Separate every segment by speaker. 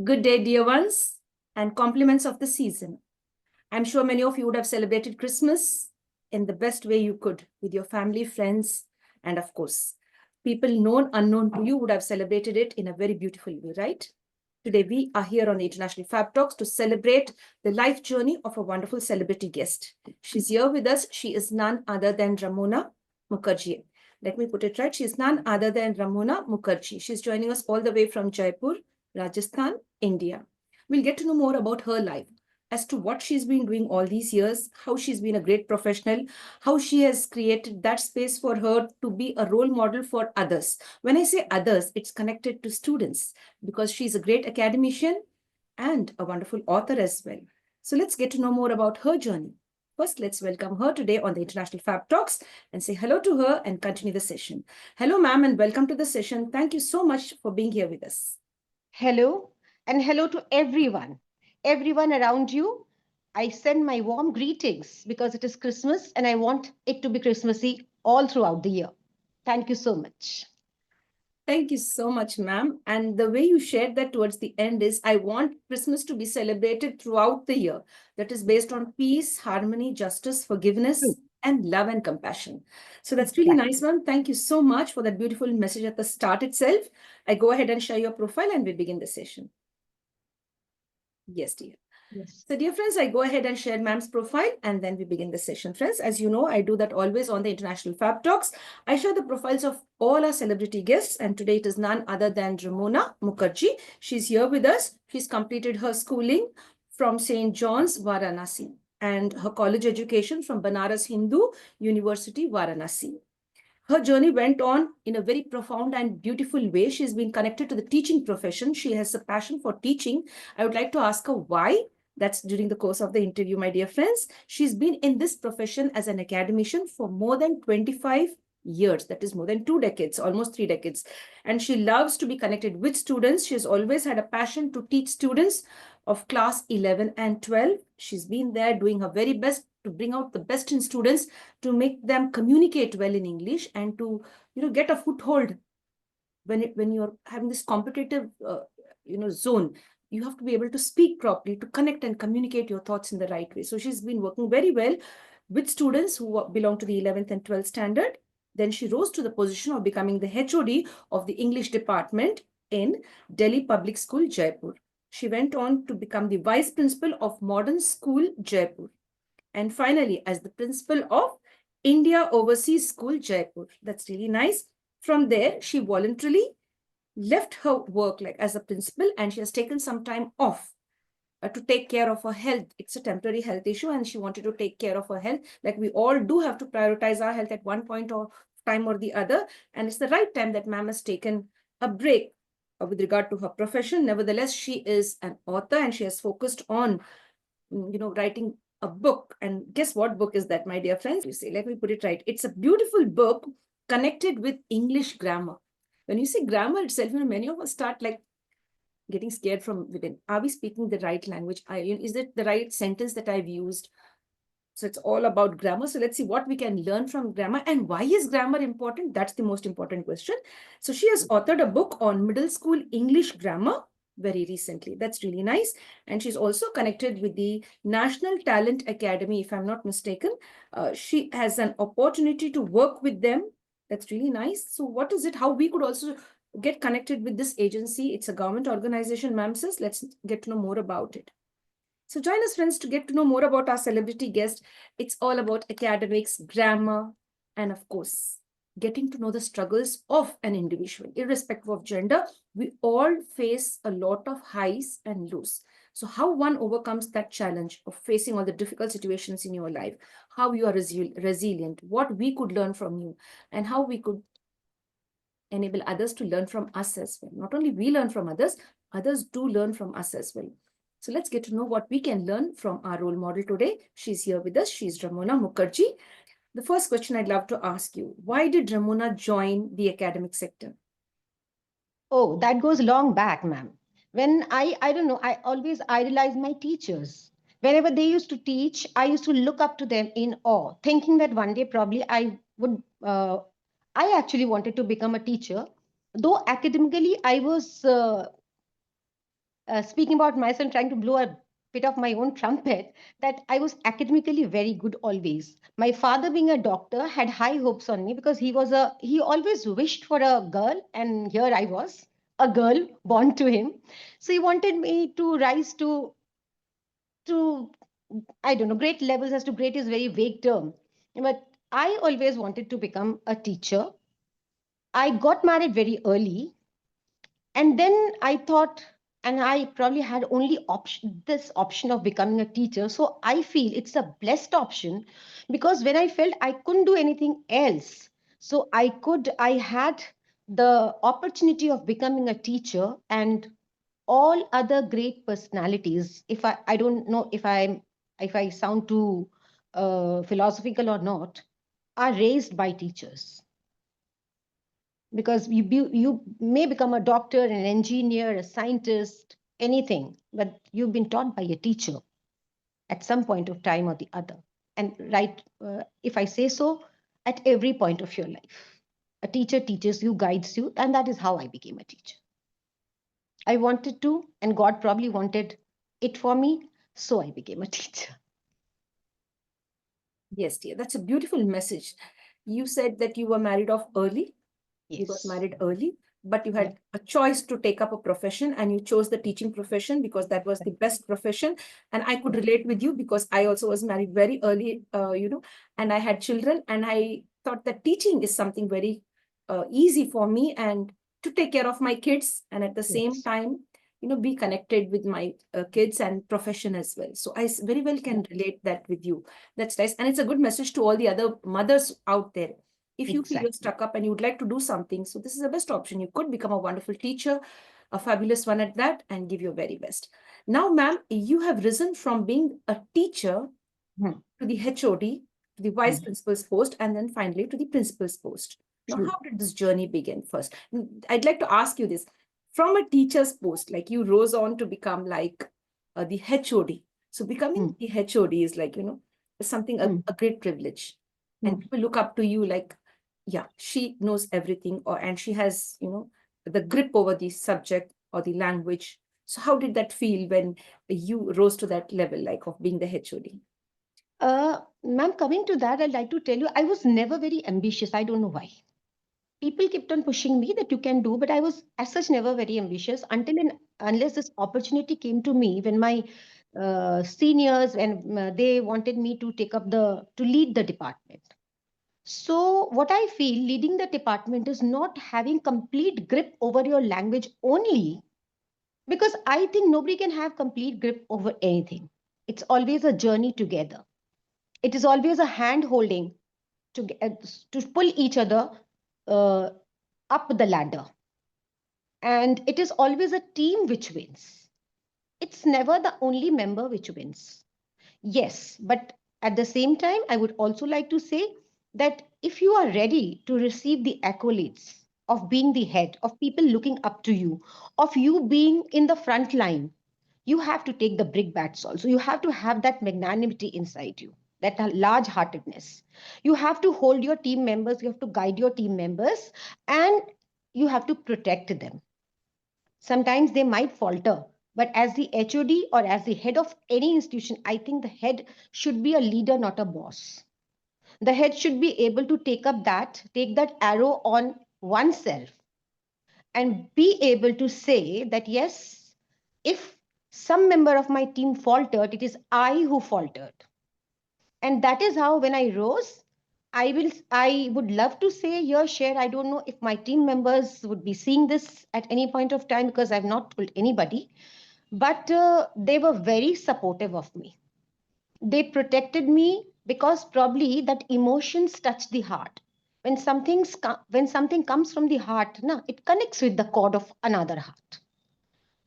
Speaker 1: Good day, dear ones, and compliments of the season. I'm sure many of you would have celebrated Christmas in the best way you could with your family, friends, and of course, people known, unknown to you would have celebrated it in a very beautiful way, right? Today, we are here on the International Fab Talks to celebrate the life journey of a wonderful celebrity guest. She's here with us. She is none other than Ramona Mukherjee. Let me put it right. She is none other than Ramona Mukherjee. She's joining us all the way from Jaipur, Rajasthan, India. We'll get to know more about her life, as to what she's been doing all these years, how she's been a great professional, how she has created that space for her to be a role model for others. When I say others, it's connected to students because she's a great academician and a wonderful author as well. So let's get to know more about her journey. First, let's welcome her today on the International Fab Talks and say hello to her and continue the session. Hello, ma'am, and welcome to the session. Thank you so much for being here with us.
Speaker 2: Hello, and hello to everyone around you. I send my warm greetings because it is Christmas and I want it to be Christmassy all throughout the year. Thank you so much.
Speaker 1: Thank you so much, ma'am. And the way you shared that towards the end is I want Christmas to be celebrated throughout the year. That is based on peace, harmony, justice,
Speaker 2: True.
Speaker 1: forgiveness, and love and compassion. So that's really
Speaker 2: Exactly.
Speaker 1: nice, ma'am. Thank you so much for that beautiful message at the start itself. I go ahead and share your profile and we begin the session. Yes, dear.
Speaker 2: Yes.
Speaker 1: So, dear friends, I go ahead and share ma'am's profile and then we begin the session. Friends, as you know, I do that always on the International Fab Talks. I share the profiles of all our celebrity guests, and today it is none other than Ramona Mukherjee. She's here with us. She's completed her schooling from St. John's, Varanasi, and her college education from Banaras Hindu University, Varanasi. Her journey went on in a very profound and beautiful way. She's been connected to the teaching profession. She has a passion for teaching. I would like to ask her why. That's during the course of the interview, my dear friends. She's been in this profession as an academician for more than 25 years. That is more than 2 decades, almost 3 decades. And she loves to be connected with students. She has always had a passion to teach students of class 11 and 12. She's been there doing her very best to bring out the best in students, to make them communicate well in English, and to get a foothold when you're having this competitive zone. You have to be able to speak properly, to connect and communicate your thoughts in the right way. So she's been working very well with students who belong to the 11th and 12th standard. Then she rose to the position of becoming the HOD of the English department in Delhi Public School, Jaipur. She went on to become the vice principal of Modern School, Jaipur, and finally as the principal of India Overseas School, Jaipur. That's really nice. From there, she voluntarily left her work like as a principal, and she has taken some time off to take care of her health. It's a temporary health issue, and she wanted to take care of her health. Like we all do have to prioritize our health at one point of time or the other. And it's the right time that ma'am has taken a break with regard to her profession. Nevertheless, she is an author and she has focused on writing a book. And guess what book is that, my dear friends? You say, let me put it right. It's a beautiful book connected with English grammar. When you say grammar itself, many of us start like getting scared from within. Are we speaking the right language? Is it the right sentence that I've used? So it's all about grammar. So let's see what we can learn from grammar, and why is grammar important? That's the most important question. So she has authored a book on middle school English grammar very recently. That's really nice. And she's also connected with the National Talent Academy, if I'm not mistaken. She has an opportunity to work with them. That's really nice. So what is it? How we could also get connected with this agency? It's a government organization, ma'am says. Let's get to know more about it. So join us, friends, to get to know more about our celebrity guest. It's all about academics, grammar, and of course, getting to know the struggles of an individual. Irrespective of gender, we all face a lot of highs and lows. So how one overcomes that challenge of facing all the difficult situations in your life, how you are resilient, what we could learn from you, and how we could enable others to learn from us as well. Not only we learn from others do learn from us as well. So let's get to know what we can learn from our role model today. She's here with us. She's Ramona Mukherjee. The first question I'd love to ask you, why did Ramona join the academic sector?
Speaker 2: Oh, that goes long back, ma'am. When I don't know, I always idolized my teachers. Whenever they used to teach, I used to look up to them in awe, thinking that one day probably I actually wanted to become a teacher. Though academically, speaking about myself, trying to blow a bit of my own trumpet, that I was academically very good always. My father, being a doctor, had high hopes on me because he always wished for a girl, and here I was, a girl born to him. So he wanted me to rise to I don't know, great levels. As to great is very vague term, but I always wanted to become a teacher. I got married very early, and then I thought, and I probably had only option of becoming a teacher. So I feel it's a blessed option, because when I felt I couldn't do anything else, so I had the opportunity of becoming a teacher. And all other great personalities, if I don't know if I sound too philosophical or not, are raised by teachers. Because you may become a doctor, an engineer, a scientist, anything, but you've been taught by a teacher at some point of time or the other. And right, if I say so, at every point of your life, a teacher teaches you, guides you, and that is how I became a teacher. I wanted to, and God probably wanted it for me, so I became a teacher.
Speaker 1: Yes, dear. That's a beautiful message. You said that you were married off early. You got
Speaker 2: Yes.
Speaker 1: married early, but you
Speaker 2: Yeah.
Speaker 1: had a choice to take up a profession and you chose the teaching profession because that was the best profession. And I could relate with you because I also was married very early, and I had children, and I thought that teaching is something very easy for me and to take care of my kids and at the same
Speaker 2: Yes.
Speaker 1: time, be connected with my kids and profession as well. So very well
Speaker 2: Yeah.
Speaker 1: can relate that with you. That's nice. And it's a good message to all the other mothers out there. If you feel you're
Speaker 2: Exactly.
Speaker 1: stuck up and you would like to do something, so this is the best option. You could become a wonderful teacher, a fabulous one at that, and give your very best. Now, ma'am, you have risen from being a teacher
Speaker 2: Hmm.
Speaker 1: to the HOD, to the vice
Speaker 2: Hmm.
Speaker 1: principal's post, and then finally to the principal's post. Now,
Speaker 2: True.
Speaker 1: how did this journey begin first? I'd like to ask you this. From a teacher's post, like you rose on to become like the HOD. So
Speaker 2: Hmm.
Speaker 1: becoming the HOD is like, something,
Speaker 2: Hmm.
Speaker 1: a great privilege. And
Speaker 2: Hmm.
Speaker 1: people look up to you like, yeah, she knows everything, and she has, the grip over the subject or the language. So how did that feel when you rose to that level, like of being the HOD?
Speaker 2: Ma'am, coming to that, I'd like to tell you, I was never very ambitious. I don't know why. People kept on pushing me that you can do, but I was, as such, never very ambitious until and unless this opportunity came to me when my seniors and they wanted me to to lead the department. So, what I feel leading the department is not having complete grip over your language only, because I think nobody can have complete grip over anything. It's always a journey together. It is always a hand holding to pull each other uh, up the ladder. And it is always a team which wins. It's never the only member which wins. Yes, but at the same time, I would also like to say that if you are ready to receive the accolades of being the head, of people looking up to you, of you being in the front line, you have to take the big bats also. You have to have that magnanimity inside you, that large heartedness. You have to hold your team members, you have to guide your team members, and you have to protect them. Sometimes they might falter, but as the HOD or as the head of any institution, I think the head should be a leader, not a boss. The head should be able to take that arrow on oneself and be able to say that, yes, if some member of my team faltered, it is I who faltered. And that is how when I rose, I would love to say here, share. I don't know if my team members would be seeing this at any point of time because I've not told anybody, but they were very supportive of me. They protected me because probably that emotions touch the heart. When something comes from the heart, na, it connects with the chord of another heart.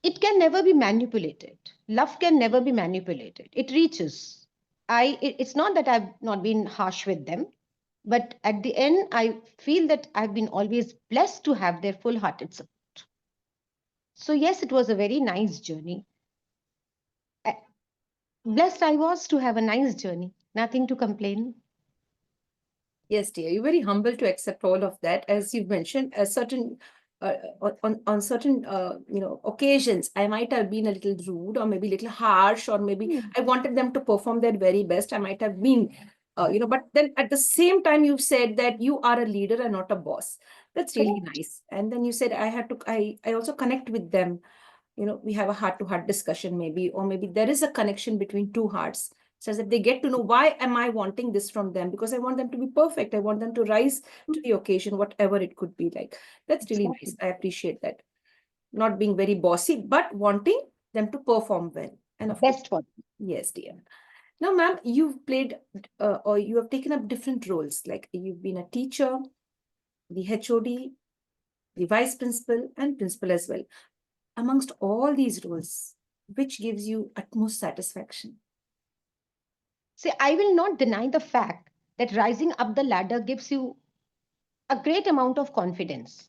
Speaker 2: It can never be manipulated. Love can never be manipulated. It reaches. It's not that I've not been harsh with them, but at the end, I feel that I've been always blessed to have their full hearted support. So, yes, it was a very nice journey. Uh, Blessed I was to have a nice journey. Nothing to complain.
Speaker 1: Yes, dear. You're very humble to accept all of that. As you've mentioned, a certain on certain occasions, I might have been a little rude or maybe a little harsh, or maybe
Speaker 2: Hmm.
Speaker 1: I wanted them to perform their very best. I might have been, but then at the same time, you said that you are a leader and not a boss. That's really
Speaker 2: Correct.
Speaker 1: nice. And then you said I also connect with them. We have a heart-to-heart discussion maybe, or maybe there is a connection between two hearts, so that they get to know why am I wanting this from them, because I want them to be perfect. I want them to rise to the occasion, whatever it could be like. That's really nice.
Speaker 2: Exactly.
Speaker 1: I appreciate that. Not being very bossy, but wanting them to perform well. And of course,
Speaker 2: Best for them.
Speaker 1: yes, dear. Now, ma'am, you've played or you have taken up different roles. Like you've been a teacher, the HOD, the vice principal, and principal as well. Amongst all these roles, which gives you utmost satisfaction?
Speaker 2: See, I will not deny the fact that rising up the ladder gives you a great amount of confidence.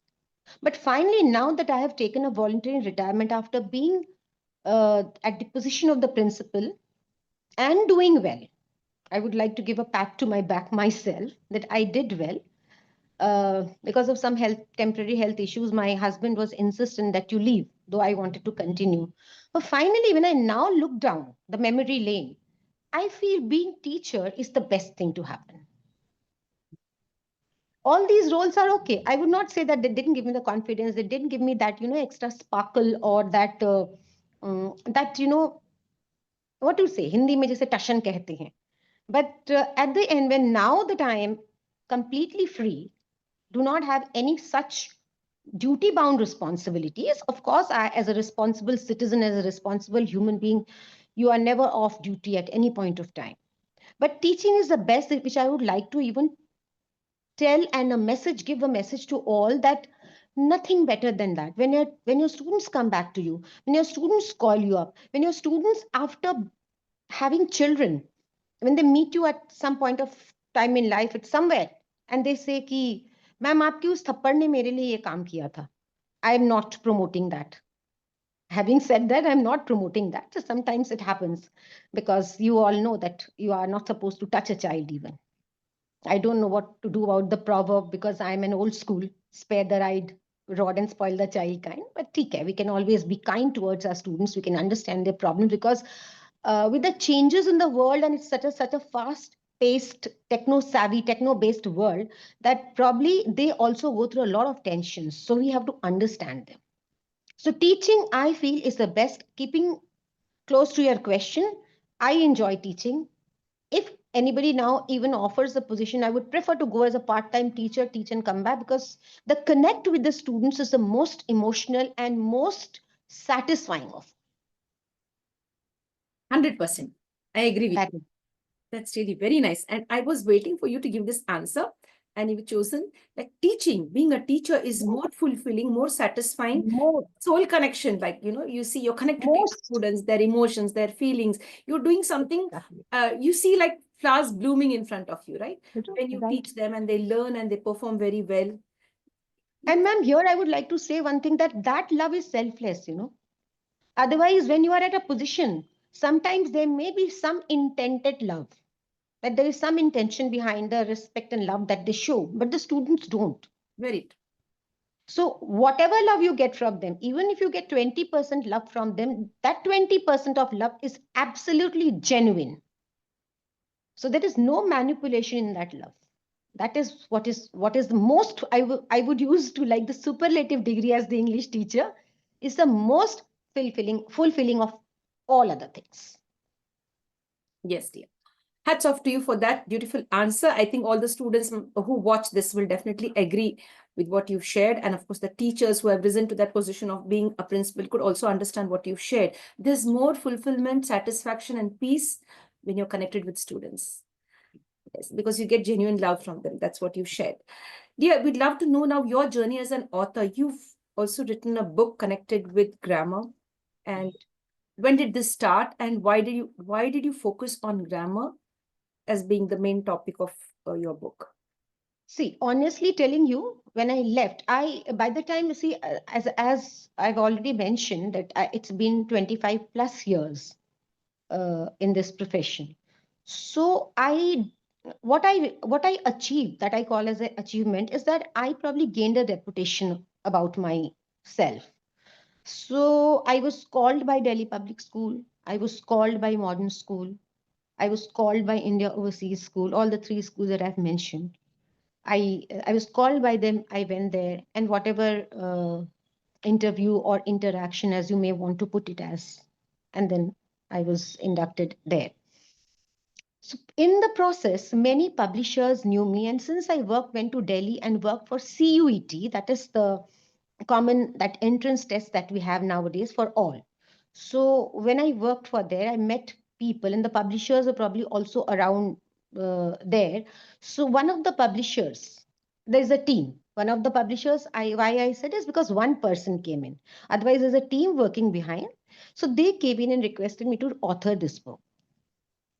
Speaker 2: But finally, now that I have taken a voluntary retirement after being at the position of the principal and doing well, I would like to give a pat to my back myself that I did well. Because of some temporary health issues, my husband was insistent that you leave, though I wanted to continue. But finally, when I now look down the memory lane, I feel being teacher is the best thing to happen. All these roles are okay. I would not say that they didn't give me the confidence, they didn't give me that, extra sparkle or that, what to say, Hindi में जैसे टशन कहते हैं. But at the end, when now that I am completely free, do not have any such duty bound responsibilities. Of course, as a responsible citizen, as a responsible human being, you are never off duty at any point of time. But teaching is the best, which I would like to even tell and give a message to all, that nothing better than that. When your students come back to you, when your students call you up, when your students, after having children, when they meet you at some point of time in life, it's somewhere, and they say कि ma'am आपकी उस थप्पड़ ने मेरे लिए ये काम किया था. I am not promoting that. Having said that, I'm not promoting that. So sometimes it happens, because you all know that you are not supposed to touch a child even. I don't know what to do about the proverb, because I'm an old school, spare the ride, rod and spoil the child kind. But okay, we can always be kind towards our students. We can understand their problems, because with the changes in the world, and it's such a fast paced, techno savvy, techno based world, that probably they also go through a lot of tensions. So we have to understand them. So teaching, I feel, is the best. Keeping close to your question, I enjoy teaching. If anybody now even offers the position, I would prefer to go as a part-time teacher, teach and come back, because the connect with the students is the most emotional and most satisfying of
Speaker 1: 100%. I agree with
Speaker 2: that.
Speaker 1: you. That's really very nice. And I was waiting for you to give this answer. And you've chosen like teaching. Being a teacher is more fulfilling, more satisfying.
Speaker 2: More,
Speaker 1: Soul connection, like, you see, you're connected to your
Speaker 2: most,
Speaker 1: students, their emotions, their feelings. You're doing something,
Speaker 2: exactly.
Speaker 1: you see like flowers blooming in front of you, right? When you
Speaker 2: Right.
Speaker 1: teach them and they learn and they perform very well.
Speaker 2: And ma'am, here I would like to say one thing, that love is selfless. Otherwise, when you are at a position, sometimes there may be some intended love, that there is some intention behind the respect and love that they show, but the students don't.
Speaker 1: Very true.
Speaker 2: So, whatever love you get from them, even if you get 20% love from them, that 20% of love is absolutely genuine. So, there is no manipulation in that love. That is what is the most I would use to like the superlative degree as the English teacher, is the most fulfilling of all other things.
Speaker 1: Yes, dear. Hats off to you for that beautiful answer. I think all the students who watch this will definitely agree with what you've shared. And of course, the teachers who have risen to that position of being a principal could also understand what you've shared. There's more fulfillment, satisfaction, and peace when you're connected with students. Yes, because you get genuine love from them. That's what you've shared. Dear, we'd love to know now your journey as an author. You've also written a book connected with grammar. And when did this start? And why did you focus on grammar as being the main topic of your book?
Speaker 2: See, honestly telling you, when I left, by the time, see, as I've already mentioned, that it's been 25 plus years in this profession. So what I achieved, that I call as an achievement, is that I probably gained a reputation about myself. So I was called by Delhi Public School. I was called by Modern School. I was called by India Overseas School, all the three schools that I've mentioned. I was called by them. I went there, and whatever interview or interaction, as you may want to put it as, and then I was inducted there. So in the process, many publishers knew me, and since I went to Delhi and worked for CUET, that is the common that entrance test that we have nowadays for all. So when I worked for there, I met people, and the publishers are probably also around there. So one of the publishers, there's a team. One of the publishers, why I said is because one person came in. Otherwise, there's a team working behind. So they came in and requested me to author this book.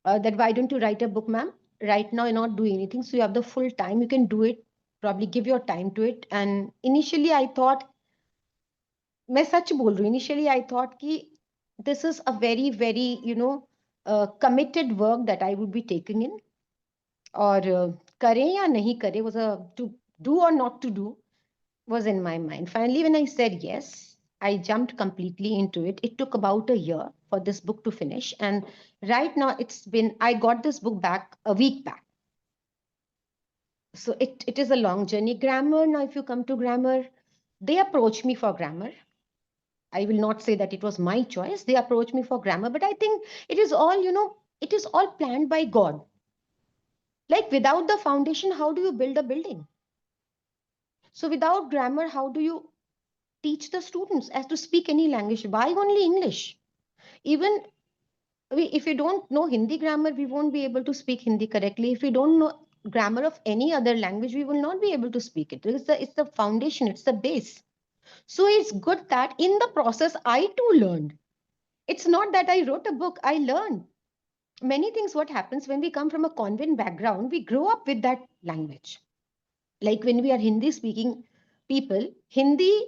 Speaker 2: That why don't you write a book, ma'am? Right now, you're not doing anything, so you have the full time. You can do it. Probably give your time to it. And initially, I thought मैं सच बोल रही हूँ initially I thought कि this is a very very committed work that I would be taking in और करें या नहीं करें was a to do or not to do was in my mind. Finally, when I said yes, I jumped completely into it. It took about a year for this book to finish, and right now I got this book back a week back. So it is a long journey. Grammar, now if you come to grammar, they approached me for grammar. I will not say that it was my choice. They approached me for grammar, but I think it is all, it is all planned by God. Like without the foundation, how do you build a building? So without grammar, how do you teach the students as to speak any language? Why only English? Even if you don't know Hindi grammar, we won't be able to speak Hindi correctly. If we don't know grammar of any other language, we will not be able to speak it. It's the foundation, it's the base. So it's good that in the process, I too learned. It's not that I wrote a book, I learned many things. What happens when we come from a convent background, we grow up with that language. Like when we are Hindi speaking people, Hindi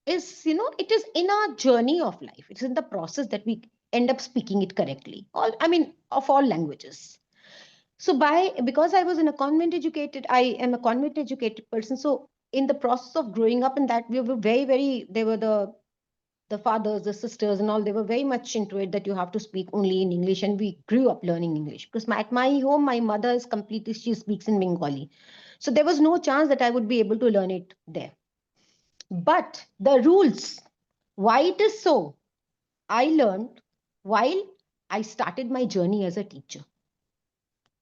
Speaker 2: is, it is in our journey of life. It's in the process that we end up speaking it correctly. Of all languages. So because I was in a convent educated, I am a convent educated person. So in the process of growing up in that, we were very, very, they were the fathers, the sisters, and all, they were very much into it that you have to speak only in English. And we grew up learning English because at my home, my mother is completely, she speaks in Bengali. So there was no chance that I would be able to learn it there. But the rules, why it is so, I learned while I started my journey as a teacher.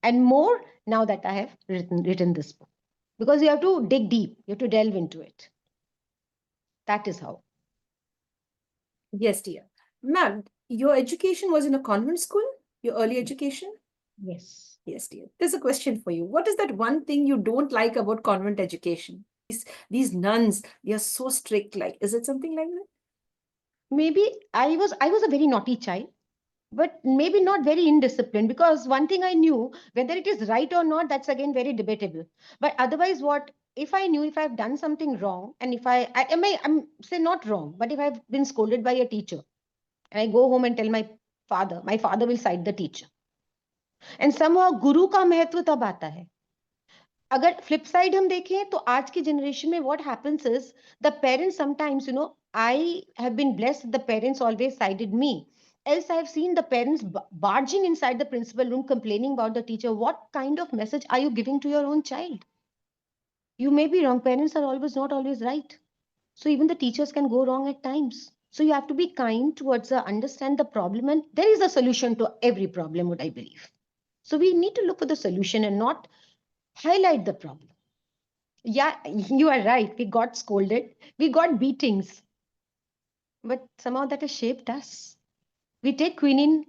Speaker 2: And more now that I have written this book. Because you have to dig deep, you have to delve into it. That is how.
Speaker 1: Yes, dear. Ma'am, your education was in a convent school? Your early education?
Speaker 2: Yes.
Speaker 1: Yes, dear. There's a question for you. What is that one thing you don't like about convent education? These nuns, they are so strict. Like, is it something like that?
Speaker 2: Maybe I was a very naughty child, but maybe not very indisciplined, because one thing I knew, whether it is right or not, that's again very debatable. But otherwise, what if I knew if I've done something wrong, and if I'm say not wrong, but if I've been scolded by a teacher, and I go home and tell my father will cite the teacher. And somehow गुरु का महत्व तब आता है. अगर flip side हम देखें तो आज की जनरेशन में what happens is the parents sometimes I have been blessed the parents always sided me, else I have seen the parents barging inside the principal room complaining about the teacher. What kind of message are you giving to your own child? You may be wrong, parents are always not always right, so even the teachers can go wrong at times. So you have to be kind towards understand the problem, and there is a solution to every problem, what I believe. So we need to look for the solution and not highlight the problem. Yeah, you are right. We got scolded, we got beatings, but somehow that has shaped us. We take quinine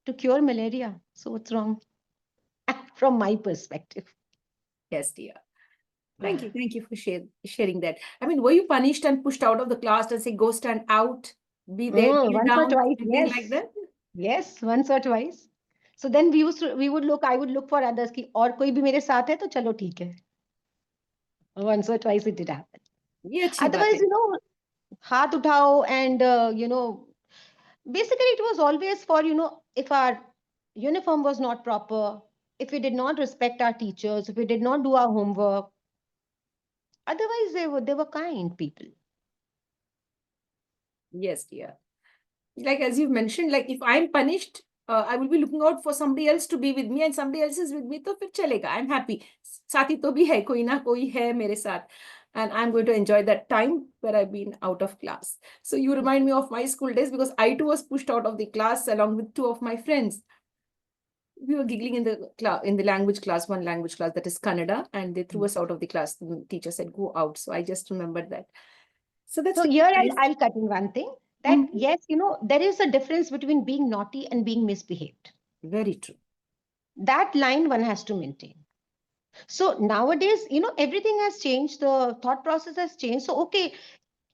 Speaker 2: to cure malaria. So what's wrong? From my perspective.
Speaker 1: Yes, dear. Thank you. Thank you for sharing that. I mean, were you punished and pushed out of the class and say, go stand out, be there, kneel
Speaker 2: Once or
Speaker 1: down,
Speaker 2: twice,
Speaker 1: anything like
Speaker 2: yes.
Speaker 1: that?
Speaker 2: Yes, once or twice. So then I would look for others ki और कोई भी मेरे साथ है तो चलो ठीक है. Once or twice it did happen.
Speaker 1: ये अच्छी बात
Speaker 2: Otherwise,
Speaker 1: है.
Speaker 2: हाथ उठाओ, and basically it was always for, if our uniform was not proper, if we did not respect our teachers, if we did not do our homework. Otherwise, they were kind people.
Speaker 1: Yes, dear. Like as you've mentioned, like if I'm punished, I will be looking out for somebody else to be with me, and somebody else is with me, तो फिर चलेगा. I'm happy. साथी तो भी है, कोई ना कोई है मेरे साथ, and I'm going to enjoy that time where I've been out of class. So you remind me of my school days, because I too was pushed out of the class along with two of my friends. We were giggling in the class, in the language class, one language class, that is Kannada, and they threw us out of the class. The teacher said, "Go out." So I just remembered that. So that's
Speaker 2: So
Speaker 1: really
Speaker 2: here
Speaker 1: nice.
Speaker 2: I'll cut in one thing that
Speaker 1: Mhm.
Speaker 2: yes, there is a difference between being naughty and being misbehaved.
Speaker 1: Very true.
Speaker 2: That line one has to maintain. So nowadays, everything has changed. The thought process has changed. So, okay,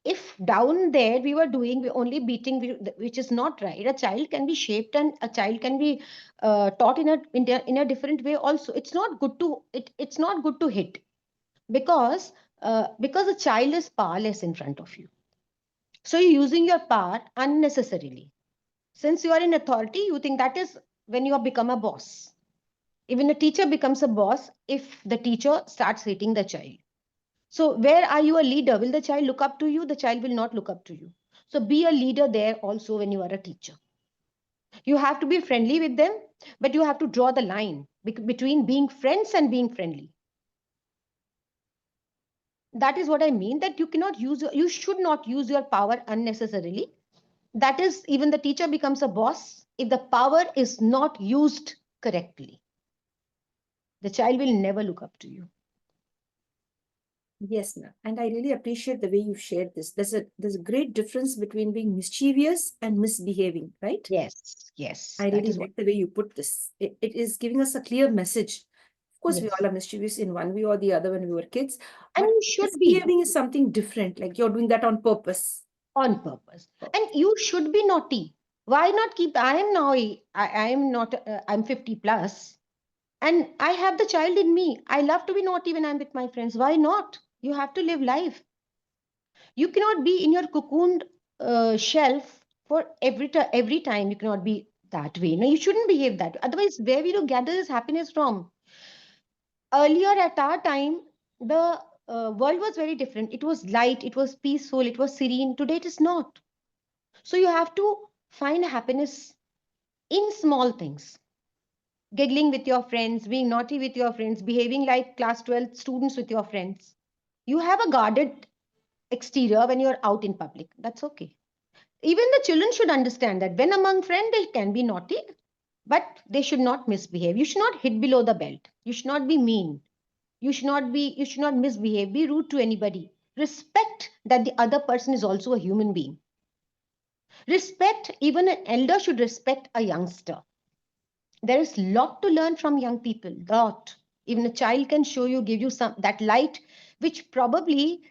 Speaker 2: if down there we only beating, which is not right. A child can be shaped and a child can be taught in a different way also. It's not good to hit because a child is powerless in front of you. So you're using your power unnecessarily. Since you are in authority, you think that is when you have become a boss. Even a teacher becomes a boss if the teacher starts hitting the child. So, where are you a leader? Will the child look up to you? The child will not look up to you. So, be a leader there also when you are a teacher. You have to be friendly with them, but you have to draw the line between being friends and being friendly. That is what I mean, that you should not use your power unnecessarily. That is, even the teacher becomes a boss if the power is not used correctly. The child will never look up to you.
Speaker 1: Yes, ma'am. And I really appreciate the way you shared this. There's a great difference between being mischievous and misbehaving, right?
Speaker 2: Yes,
Speaker 1: I
Speaker 2: that
Speaker 1: really
Speaker 2: is what.
Speaker 1: like the way you put this. It is giving us a clear message. Of course, we
Speaker 2: Yes.
Speaker 1: all are mischievous in one way or the other when we were kids,
Speaker 2: And
Speaker 1: but
Speaker 2: you should be.
Speaker 1: misbehaving is something different. Like you're doing that on purpose.
Speaker 2: On purpose, and you should be naughty. Why not keep? I am now, I am not, I'm 50 plus, and I have the child in me. I love to be naughty when I'm with my friends. Why not? You have to live life. You cannot be in your cocooned shelf for every time. You cannot be that way. No, you shouldn't behave that way. Otherwise, where will you gather this happiness from? Earlier at our time, the world was very different. It was light, it was peaceful, it was serene. Today it is not. So you have to find happiness in small things. Giggling with your friends, being naughty with your friends, behaving like class 12 students with your friends. You have a guarded exterior when you're out in public. That's okay. Even the children should understand that when among friends, they can be naughty, but they should not misbehave. You should not hit below the belt. You should not be mean. You should not misbehave, be rude to anybody. Respect that the other person is also a human being. Respect, even an elder should respect a youngster. There is lot to learn from young people, lot. Even a child can show you, give you some that light, which probably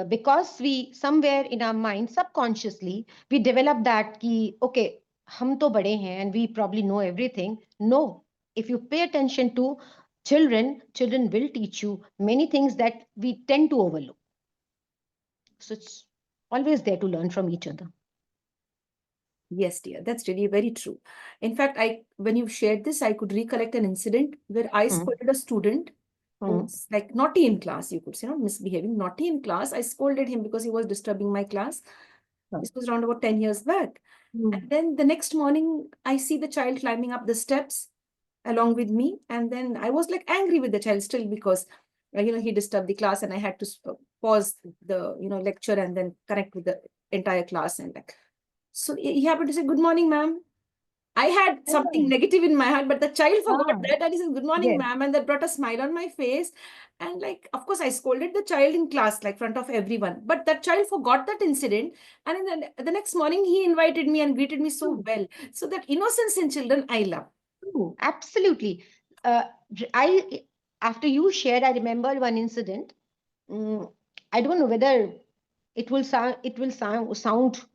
Speaker 2: because we somewhere in our mind subconsciously we develop that ki okay, hum to bade hain and we probably know everything. No, if you pay attention to children will teach you many things that we tend to overlook. So it's always there to learn from each other.
Speaker 1: Yes, dear, that's really very true. In fact, when you shared this, I could recollect an incident where I
Speaker 2: Hmm.
Speaker 1: scolded a student who
Speaker 2: Hmm.
Speaker 1: was like naughty in class, you could say, not misbehaving, naughty in class. I scolded him because he was disturbing my class. This was around about 10 years back. And
Speaker 2: Hmm.
Speaker 1: then the next morning, I see the child climbing up the steps along with me. And then I was like angry with the child still because, he disturbed the class, and I had to pause the, lecture and then connect with the entire class. And like, so he happened to say, "Good morning, ma'am." I had something
Speaker 2: Ah,
Speaker 1: negative in my heart, but the child forgot
Speaker 2: ah,
Speaker 1: that, and he said, "Good morning,
Speaker 2: yes.
Speaker 1: ma'am," and that brought a smile on my face. And like, of course, I scolded the child in class, like front of everyone. But that child forgot that incident, and in the next morning, he invited me and greeted me so
Speaker 2: True,
Speaker 1: well. So that innocence in children, I love.
Speaker 2: true, absolutely. Uh, I After you shared, I remember one incident. Mm, I don't know whether it will sound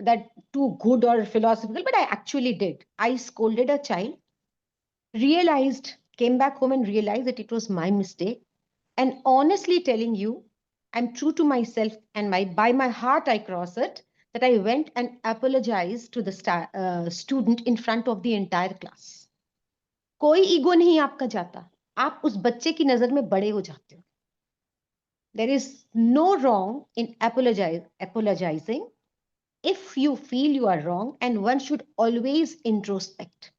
Speaker 2: that too good or philosophical, but I actually did. I scolded a child, realized, came back home and realized that it was my mistake. And honestly telling you, I'm true to myself and by my heart I cross it, that I went and apologized to the student in front of the entire class. कोई ego नहीं आपका जाता, आप उस बच्चे की नजर में बड़े हो जाते हो. There is no wrong in apologizing. if you feel you are wrong, and one should always introspect.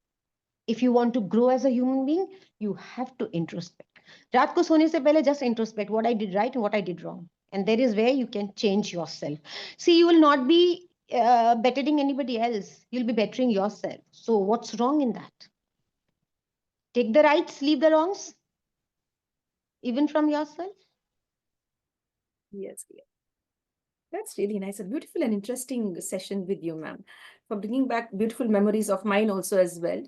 Speaker 2: If you want to grow as a human being, you have to introspect. रात को सोने से पहले just introspect what I did right and what I did wrong. And there is where you can change yourself. See, you will not be bettering anybody else. You'll be bettering yourself. So what's wrong in that? Take the rights, leave the wrongs, even from yourself.
Speaker 1: Yes, dear. That's really nice. A beautiful and interesting session with you, ma'am, for bringing back beautiful memories of mine also as well.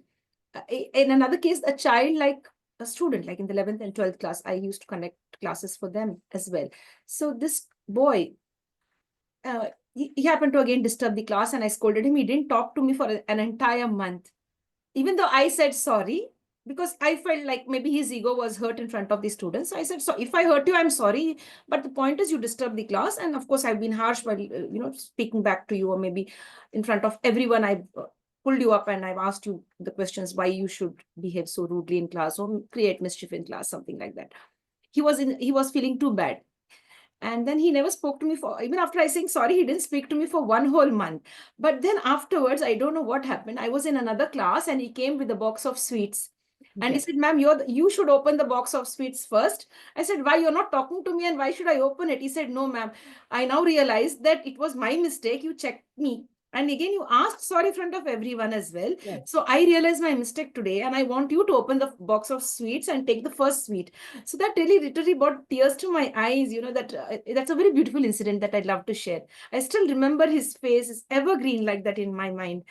Speaker 1: In another case, a child like a student, like in the 11th and 12th class, I used to connect classes for them as well. So this boy, he happened to again disturb the class and I scolded him. He didn't talk to me for an entire month. Even though I said sorry, because I felt like maybe his ego was hurt in front of the students. So I said, so if I hurt you, I'm sorry. But the point is you disturb the class. And of course, I've been harsh while, speaking back to you, or maybe in front of everyone, I've pulled you up and I've asked you the questions why you should behave so rudely in class or create mischief in class, something like that. He was feeling too bad. And then he never spoke to me for, even after I saying sorry, he didn't speak to me for one whole month. But then afterwards, I don't know what happened. I was in another class and he came with a box of sweets. And he
Speaker 2: Okay.
Speaker 1: said, ma'am, you should open the box of sweets first. I said, why? You're not talking to me and why should I open it? He said, no, ma'am. I now realize that it was my mistake. You checked me. And again, you asked sorry in front of everyone as well.
Speaker 2: Yes.
Speaker 1: So I realized my mistake today and I want you to open the box of sweets and take the first sweet. So that really literally brought tears to my eyes, that that's a very beautiful incident that I'd love to share. I still remember his face is evergreen like that in my mind.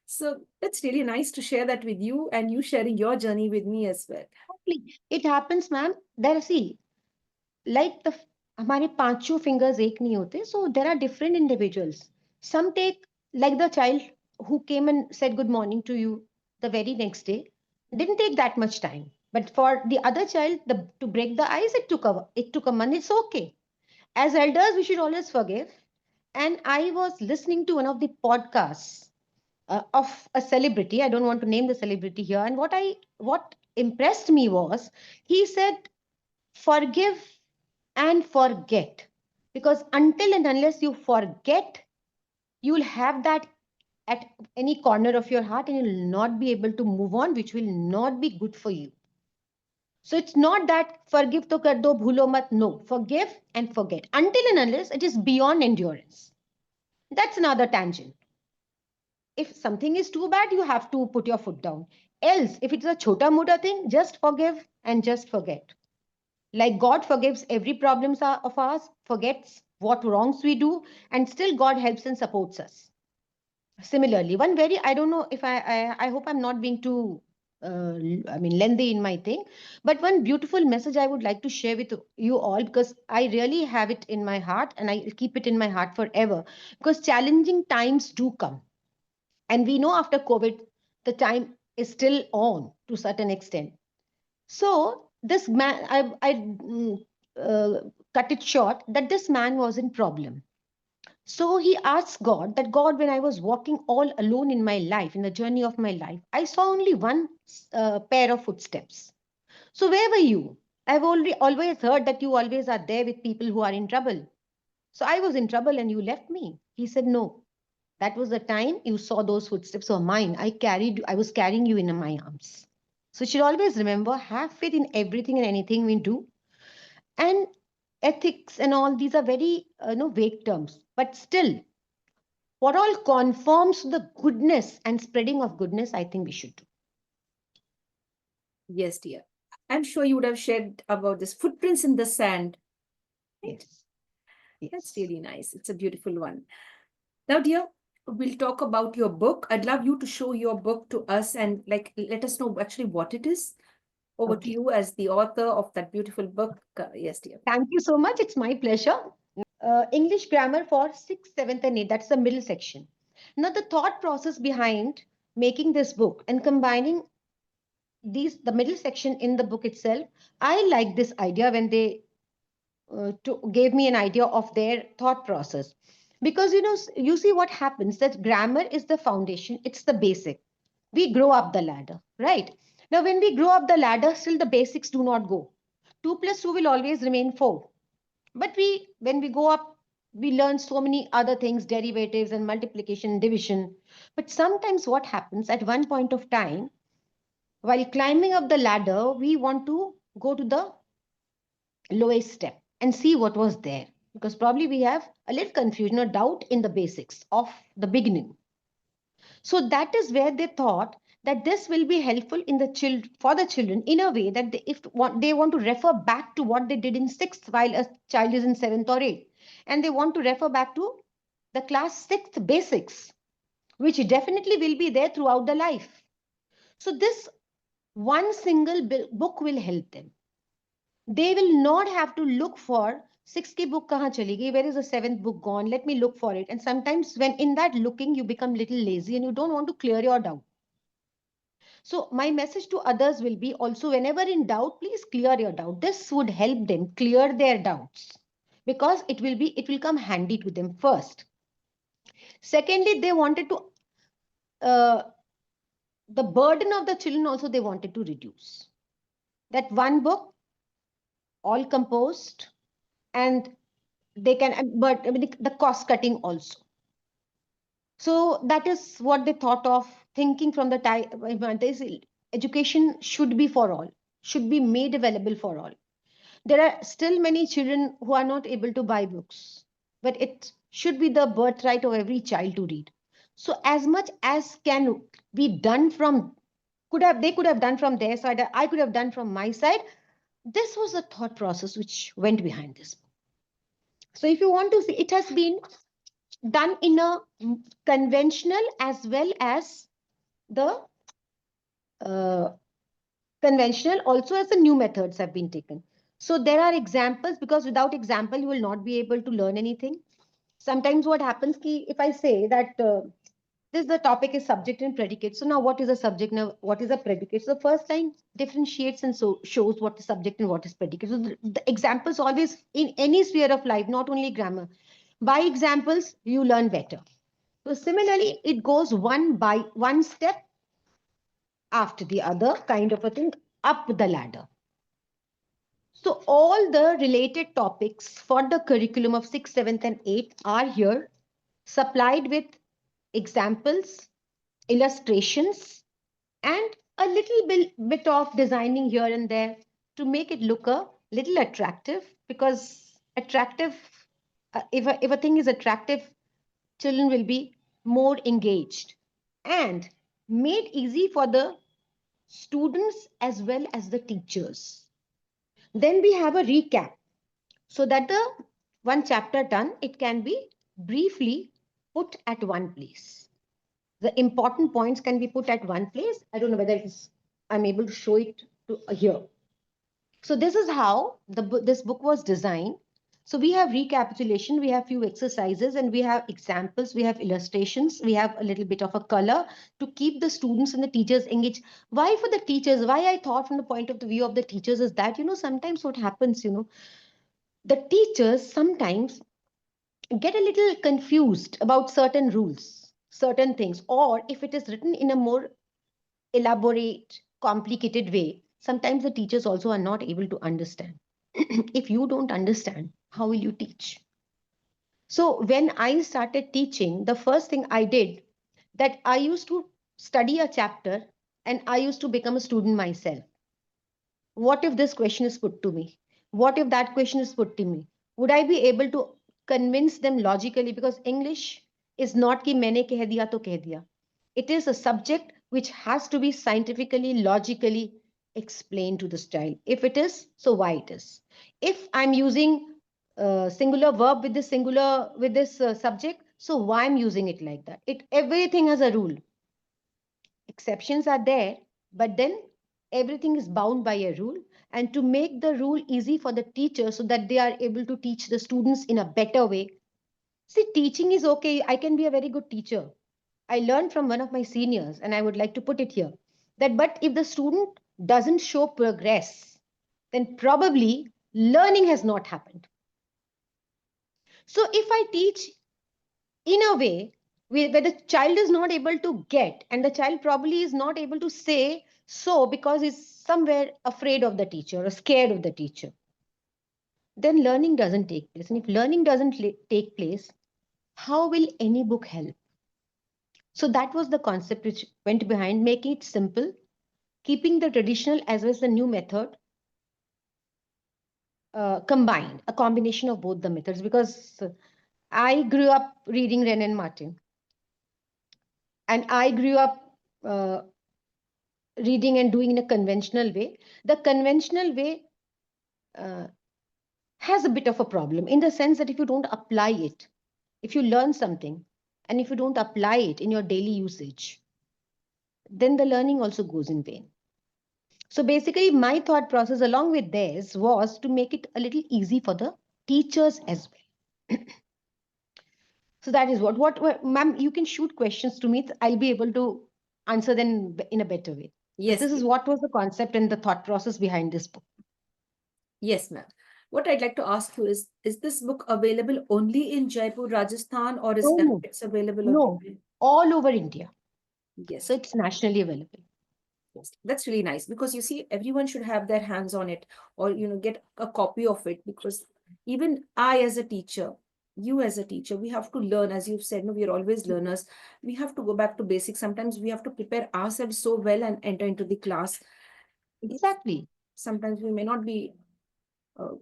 Speaker 1: So that's really nice to share that with you and you sharing your journey with me as well.
Speaker 2: It happens, ma'am. There, see, like हमारे पांचों fingers एक नहीं होते. So there are different individuals. Some take, like the child who came and said good morning to you the very next day, didn't take that much time. But for the other child, to break the ice, it took a month. It's okay. As elders, we should always forgive. And I was listening to one of the podcasts of a celebrity. I don't want to name the celebrity here. And what impressed me was, he said, forgive and forget. Because until and unless you forget, you'll have that at any corner of your heart and you'll not be able to move on, which will not be good for you. So it's not that forgive to kar do, bhulo mat. No, forgive and forget. Until and unless it is beyond endurance. That's another tangent. If something is too bad, you have to put your foot down. Else, if it's a chota mota thing, just forgive and just forget. Like God forgives every problems of ours, forgets what wrongs we do, and still God helps and supports us. Similarly, one very, I don't know if I hope I'm not being too lengthy in my thing, but one beautiful message I would like to share with you all, because I really have it in my heart and I keep it in my heart forever, because challenging times do come. And we know after COVID, the time is still on to a certain extent. So this man, cut it short that this man was in problem. So he asked God that, God, when I was walking all alone in my life, in the journey of my life, I saw only one pair of footsteps. So where were you? I've already always heard that you always are there with people who are in trouble. So I was in trouble and you left me. He said, no, that was the time you saw those footsteps of mine. I was carrying you in my arms. So you should always remember, have faith in everything and anything we do. And ethics and all these are very vague terms. But still, what all conforms to the goodness and spreading of goodness, I think we should do.
Speaker 1: Yes, dear. I'm sure you would have shared about this footprints in the sand. Right?
Speaker 2: Yes.
Speaker 1: That's
Speaker 2: Yes.
Speaker 1: really nice. It's a beautiful one. Now, dear, we'll talk about your book. I'd love you to show your book to us and like let us know actually what it is. Over to
Speaker 2: Okay.
Speaker 1: you as the author of that beautiful book. Yes, dear.
Speaker 2: Thank you so much. It's my pleasure. English grammar for 6th, 7th, and 8th. That's the middle section. Now, the thought process behind making this book and combining the middle section in the book itself, I like this idea when they gave me an idea of their thought process. Because, you see what happens, that grammar is the foundation, it's the basic. We grow up the ladder, right? Now, when we grow up the ladder, still the basics do not go. 2 plus 2 will always remain 4. But when we go up We learn so many other things, derivatives and multiplication, division. But sometimes what happens at one point of time, while climbing up the ladder, we want to go to the lowest step and see what was there. Because probably we have a little confusion or doubt in the basics of the beginning. So that is where they thought that this will be helpful in the for the children in a way that if they want to refer back to what they did in sixth while a child is in seventh or eighth, and they want to refer back to the class sixth basics, which definitely will be there throughout the life. So this one single book will help them. They will not have to look for sixth ki book kahan chali gayi, where is the seventh book gone, let me look for it. And sometimes when in that looking you become little lazy and you don't want to clear your doubt. So my message to others will be also, whenever in doubt, please clear your doubt. This would help them clear their doubts because it will come handy to them first. Secondly, they wanted to uh, the burden of the children also they wanted to reduce. That one book, all composed, and they can, but I mean, the cost cutting also. So that is what they thought of, thinking from the time. Education should be for all, should be made available for all. There are still many children who are not able to buy books, but it should be the birthright of every child to read. So as much as can be done from, they could have done from their side, I could have done from my side. This was the thought process which went behind this. So if you want to see, it has been done in a conventional as well as the uh, conventional, also as the new methods have been taken. So there are examples, because without example you will not be able to learn anything. Sometimes what happens ki, if I say that this the topic is subject and predicate, so now what is a subject, now what is a predicate? So the first line differentiates and so shows what is subject and what is predicate. So the examples always in any sphere of life, not only grammar, by examples you learn better. So similarly it goes one step after the other, kind of a thing, up the ladder. So all the related topics for the curriculum of 6th, 7th and 8th are here, supplied with examples, illustrations, and a little bit of designing here and there to make it look a little attractive, because attractive, if a thing is attractive, children will be more engaged, and made easy for the students as well as the teachers. Then we have a recap so that the one chapter done, it can be briefly put at one place. The important points can be put at one place. I don't know whether I'm able to show it here. So this is how this book was designed. So we have recapitulation, we have few exercises, and we have examples, we have illustrations, we have a little bit of a color to keep the students and the teachers engaged. Why for the teachers? Why I thought from the point of the view of the teachers is that, sometimes what happens, the teachers sometimes get a little confused about certain rules, certain things, or if it is written in a more elaborate, complicated way, sometimes the teachers also are not able to understand. If you don't understand, how will you teach? So when I started teaching, the first thing I did, that I used to study a chapter and I used to become a student myself. What if this question is put to me? What if that question is put to me? Would I be able to convince them logically? Because English is not ki maine keh diya to keh diya. It is a subject which has to be scientifically, logically explained to this child. If it is, so why it is. If I'm using singular verb with this subject, so why I'm using it like that? Everything has a rule. Exceptions are there, but then everything is bound by a rule. And to make the rule easy for the teacher so that they are able to teach the students in a better way. See, teaching is okay. I can be a very good teacher. I learned from one of my seniors, and I would like to put it here, that but if the student doesn't show progress, then probably learning has not happened. So if I teach in a way where the child is not able to get, and the child probably is not able to say so because he's somewhere afraid of the teacher or scared of the teacher, then learning doesn't take place. And if learning doesn't take place, how will any book help? So that was the concept which went behind making it simple, keeping the traditional as well as the new method combined, a combination of both the methods. Because I grew up reading Ren and Martin, and I grew up uh, reading and doing in a conventional way. The conventional way uh, has a bit of a problem in the sense that if you don't apply it, if you learn something and if you don't apply it in your daily usage, then the learning also goes in vain. So basically, my thought process along with theirs was to make it a little easy for the teachers as well. So that is ma'am, you can shoot questions to me. I'll be able to answer them in a better way. But
Speaker 1: Yes,
Speaker 2: this is what was the concept and the thought process behind this book.
Speaker 1: yes, ma'am. What I'd like to ask you is this book available only in Jaipur, Rajasthan, or is
Speaker 2: No, no,
Speaker 1: it's available
Speaker 2: no,
Speaker 1: everywhere?
Speaker 2: all over India.
Speaker 1: Yes.
Speaker 2: So it's nationally available.
Speaker 1: Yes, that's really nice because you see, everyone should have their hands on it or, get a copy of it because even I, as a teacher, you as a teacher, we have to learn, as you've said, no, we are always learners. We have to go back to basics. Sometimes we have to prepare ourselves so well and enter into the class. It's,
Speaker 2: Exactly.
Speaker 1: sometimes we may not be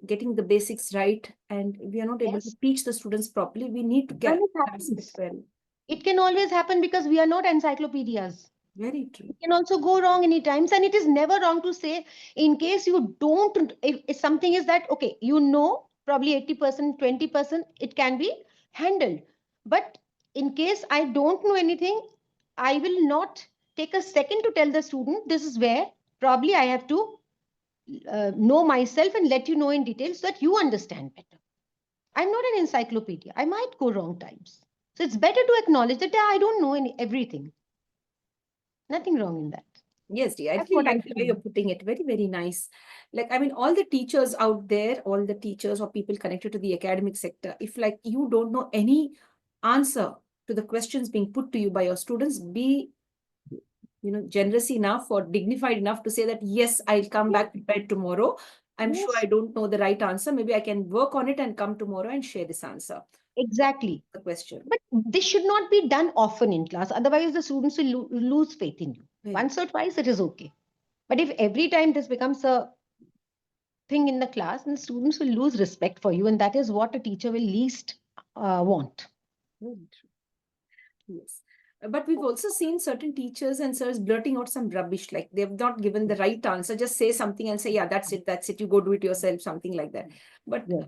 Speaker 1: getting the basics right and we are not able to
Speaker 2: Yes.
Speaker 1: teach the students properly. We need to
Speaker 2: And
Speaker 1: get
Speaker 2: it
Speaker 1: grasp it
Speaker 2: happens.
Speaker 1: well.
Speaker 2: It can always happen because we are not encyclopedias.
Speaker 1: Very true.
Speaker 2: It can also go wrong any times, and it is never wrong to say, in case you don't, if something is that, okay, probably 80%, 20%, it can be handled. But in case I don't know anything, I will not take a second to tell the student, this is where probably I have to know myself and let you know in detail so that you understand better. I'm not an encyclopedia. I might go wrong times. So it's better to acknowledge that I don't know everything. Nothing wrong in that.
Speaker 1: Yes, dear. I
Speaker 2: That's
Speaker 1: really
Speaker 2: what I
Speaker 1: like the way you're
Speaker 2: feel.
Speaker 1: putting it. Very, very nice. Like, I mean, all the teachers out there, all the teachers or people connected to the academic sector, if like you don't know any answer to the questions being put to you by your students, be, generous enough or dignified enough to say that, yes, I'll come
Speaker 2: Yeah.
Speaker 1: back prepared tomorrow. I'm sure I
Speaker 2: Yes,
Speaker 1: don't know the right answer. Maybe I can work on it and come tomorrow and share this answer.
Speaker 2: exactly.
Speaker 1: The question.
Speaker 2: But this should not be done often in class. Otherwise, the students will lose faith in you.
Speaker 1: Very.
Speaker 2: Once or twice, it is okay. But if every time this becomes a thing in the class, then students will lose respect for you. And that is what a teacher will least want.
Speaker 1: Very true. Yes. But we've also seen certain teachers and sirs blurting out some rubbish, like they've not given the right answer, just say something and say, yeah, that's it, you go do it yourself, something like that. But,
Speaker 2: Yes.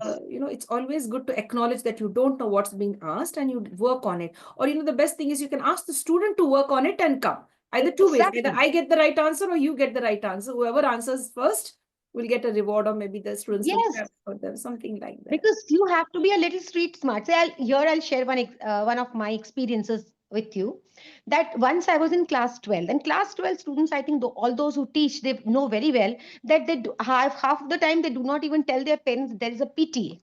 Speaker 1: it's always good to acknowledge that you don't know what's being asked and you work on it. Or, the best thing is you can ask the student to work on it and come. Either two ways, either
Speaker 2: Exactly.
Speaker 1: I get the right answer or you get the right answer. Whoever answers first will get a reward, or maybe the students will
Speaker 2: Yes.
Speaker 1: clap for them, something like that.
Speaker 2: Because you have to be a little street smart. Say, I'll share one of my experiences with you. That once I was in class 12, and class 12 students, I think all those who teach, they know very well that have half of the time they do not even tell their parents there is a PT